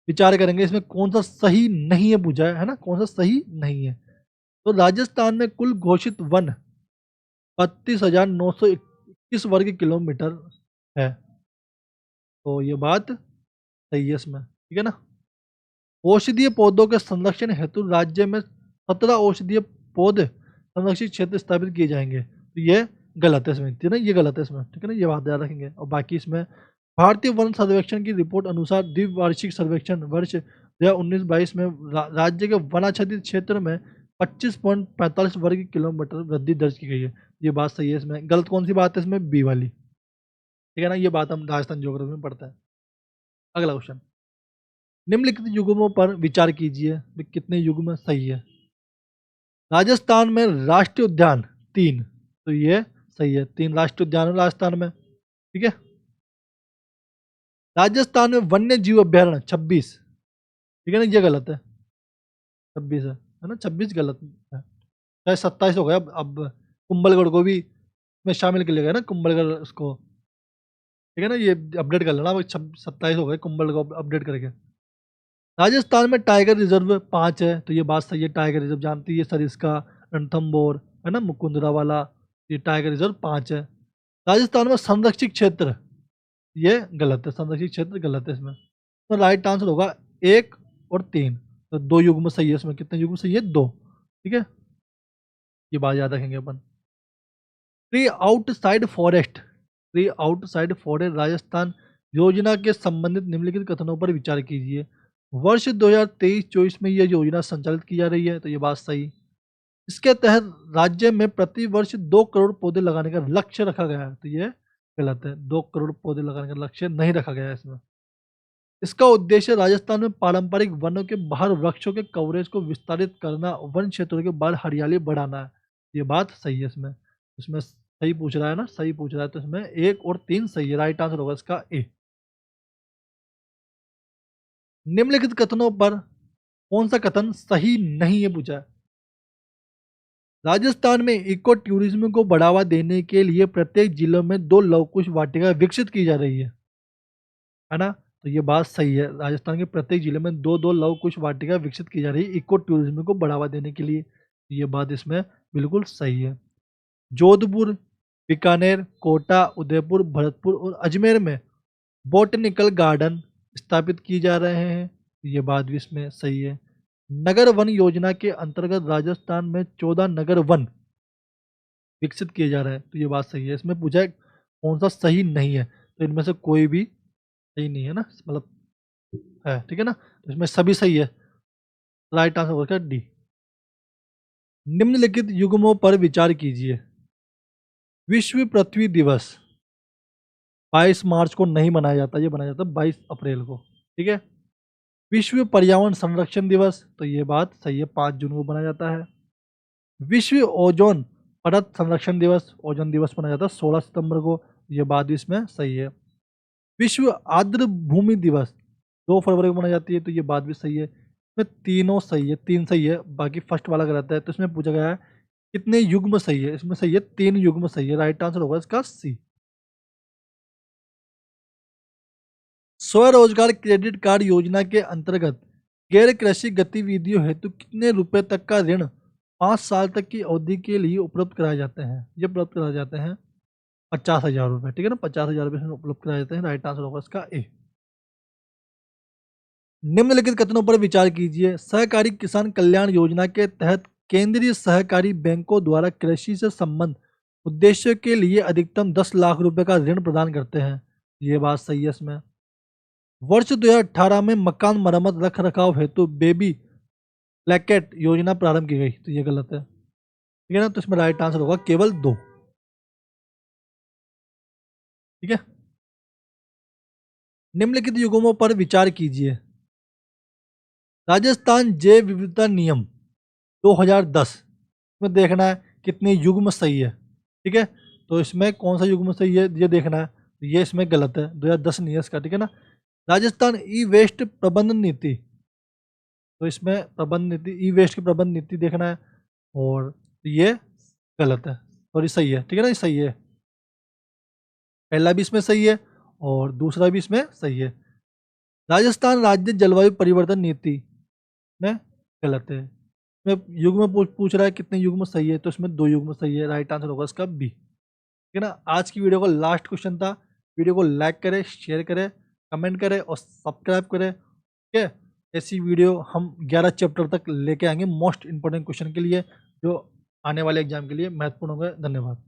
A: विचार करेंगे, इसमें कौन सा सही नहीं है पूछा है ना, कौन सा सही नहीं है। तो राजस्थान में कुल घोषित वन 32,921 वर्ग किलोमीटर है, तो ये बात सही है इसमें। ठीक है ना, औषधीय पौधों के संरक्षण हेतु राज्य में 17 औषधीय पौधे संरक्षित क्षेत्र स्थापित किए जाएंगे, तो ये गलत है इसमें। ठीक है ना, ये गलत है इसमें। ठीक है ना, ये बात याद रखेंगे। और बाकी इसमें भारतीय वन सर्वेक्षण की रिपोर्ट अनुसार द्विवार्षिक सर्वेक्षण वर्ष 2019-22 में राज्य के वनाच्छादित क्षेत्र में 25.45 वर्ग किलोमीटर वृद्धि दर्ज की गई है। ये बात सही है इसमें। गलत कौन सी बात है इसमें, बी वाली। ठीक है ना, ये बात हम राजस्थान ज्योग्राफी में पढ़ते हैं। अगला क्वेश्चन। निम्नलिखित युग्मों पर विचार कीजिए, कितने युग्म सही है। राजस्थान में राष्ट्रीय उद्यान 3, तो ये सही है, 3 राष्ट्रीय उद्यान है राजस्थान में। ठीक है, राजस्थान में वन्य जीव अभ्यारण्य 26। ठीक है ना, ये गलत है, 26 है ना, 26 गलत है, चाहे 27 हो गया। अब कुंभलगढ़ को भी में शामिल कर लिया गया ना, कुंभलगढ़ उसको। ठीक है ना, ये अपडेट कर लेना, 27 हो गए कुंभलगढ़ को अपडेट करके। राजस्थान में टाइगर रिजर्व 5 है, तो ये बात सही है। टाइगर रिजर्व जानती है, सरिस्का, रणथंभौर, है ना, मुकुंदरा वाला, ये टाइगर रिजर्व 5 है। राजस्थान में संरक्षित क्षेत्र, ये गलत है, संरक्षित क्षेत्र गलत है इसमें। तो राइट आंसर होगा 1 और 3, तो 2 युग्म सही है इसमें। कितने युग्म सही है, 2। ठीक है, ये बात याद रखेंगे अपन। Tree outside forest, tree outside forest Rajasthan योजना के संबंधित निम्नलिखित कथनों पर विचार कीजिए। वर्ष 2023-24 में यह योजना संचालित की जा रही है, तो ये बात सही। इसके तहत राज्य में प्रति वर्ष 2 करोड़ पौधे लगाने का लक्ष्य रखा गया है, तो ये गलत है। 2 करोड़ पौधे लगाने का लक्ष्य नहीं रखा गया है इसमें। इसका उद्देश्य राजस्थान में पारंपरिक वनों के बाहर वृक्षों के कवरेज को विस्तारित करना, वन क्षेत्रों के बाहर हरियाली बढ़ाना है। ये बात सही है इसमें। इसमें सही पूछ रहा है ना, सही पूछ रहा है, तो इसमें 1 और 3 सही है। राइट आंसर होगा इसका ए। निम्नलिखित कथनों पर कौन सा कथन सही नहीं है पूछा है। राजस्थान में इको टूरिज्म को बढ़ावा देने के लिए प्रत्येक जिलों में 2 लवकुश वाटिका विकसित की जा रही है ना, तो ये बात सही है। राजस्थान के प्रत्येक जिले में 2-2 लवकुश वाटिका विकसित की जा रही है इको टूरिज्म को बढ़ावा देने के लिए, ये बात इसमें बिल्कुल सही है। जोधपुर, बीकानेर, कोटा, उदयपुर, भरतपुर और अजमेर में बोटेनिकल गार्डन स्थापित किए जा रहे हैं, ये बात भी इसमें सही है। नगर वन योजना के अंतर्गत राजस्थान में 14 नगर वन विकसित किए जा रहे हैं, तो ये बात सही है। इसमें पूछा है कौन सा सही नहीं है, तो इनमें से कोई भी सही नहीं है ना, मतलब है। ठीक है ना, तो इसमें सभी सही है। राइट आंसर होगा डी। निम्नलिखित युग्मों पर विचार कीजिए। विश्व पृथ्वी दिवस 22 मार्च को नहीं मनाया जाता, ये मनाया जाता है 22 अप्रैल को। ठीक है। विश्व पर्यावरण संरक्षण दिवस, तो ये बात सही है, 5 जून को मनाया जाता है। विश्व ओजोन परत संरक्षण दिवस, ओजोन दिवस मनाया जाता है 16 सितंबर को, ये बात भी इसमें सही है। विश्व आर्द्र भूमि दिवस 2 फरवरी को मनाई जाती है, तो ये बात भी सही है। इसमें तीनों सही है, 3 सही है, बाकी फर्स्ट वाला गलत है। तो इसमें पूछा गया है कितने युग्म सही है, इसमें सही है 3 युग्म सही है, राइट आंसर होगा इसका सी। स्वरोजगार क्रेडिट कार्ड योजना के अंतर्गत गैर कृषि गतिविधियों हेतु कितने रुपए तक का ऋण 5 साल तक की अवधि के लिए उपलब्ध कराए जाते हैं? ये उपलब्ध कराए जाते हैं 50,000 रुपये। ठीक है ना, 50,000 रुपये इसमें उपलब्ध कराए जाते हैं, राइट आंसर होगा इसका ए। निम्नलिखित कथनों पर विचार कीजिए। सहकारी किसान कल्याण योजना के तहत केंद्रीय सहकारी बैंकों द्वारा कृषि से संबंध उद्देश्यों के लिए अधिकतम 10 लाख रुपए का ऋण प्रदान करते हैं, ये बात सही है। इसमें वर्ष 2018 में मकान मरम्मत रख रखाव हेतु बेबी ब्लैकेट योजना प्रारंभ की गई, तो ये गलत है। ठीक है ना, तो इसमें राइट आंसर होगा केवल 2। ठीक है। निम्नलिखित युग्मों पर विचार कीजिए। राजस्थान जैव विविधता नियम 2010 में देखना है कितने युग्म सही है। ठीक है, तो इसमें कौन सा युग्म सही है ये देखना है, तो ये इसमें गलत है, 2010 नहीं है इसका। ठीक है ना। राजस्थान ई वेस्ट प्रबंधन नीति, तो इसमें प्रबंध नीति, ई वेस्ट की प्रबंध नीति देखना है, और ये गलत है और ये सही है। ठीक है ना, ये सही है, पहला भी इसमें सही है और दूसरा भी इसमें सही है। राजस्थान राज्य जलवायु परिवर्तन नीति में गलत है। इसमें युग्म पूछ रहा है कितने युग्म सही है, तो इसमें 2 युग्म सही है, राइट आंसर होगा इसका बी। ठीक है ना। आज की वीडियो का लास्ट क्वेश्चन था। वीडियो को लाइक करें, शेयर करें, कमेंट करें और सब्सक्राइब करें। ठीक है, ऐसी वीडियो हम 11 चैप्टर तक लेके आएंगे मोस्ट इंपॉर्टेंट क्वेश्चन के लिए, जो आने वाले एग्जाम के लिए महत्वपूर्ण होंगे। धन्यवाद।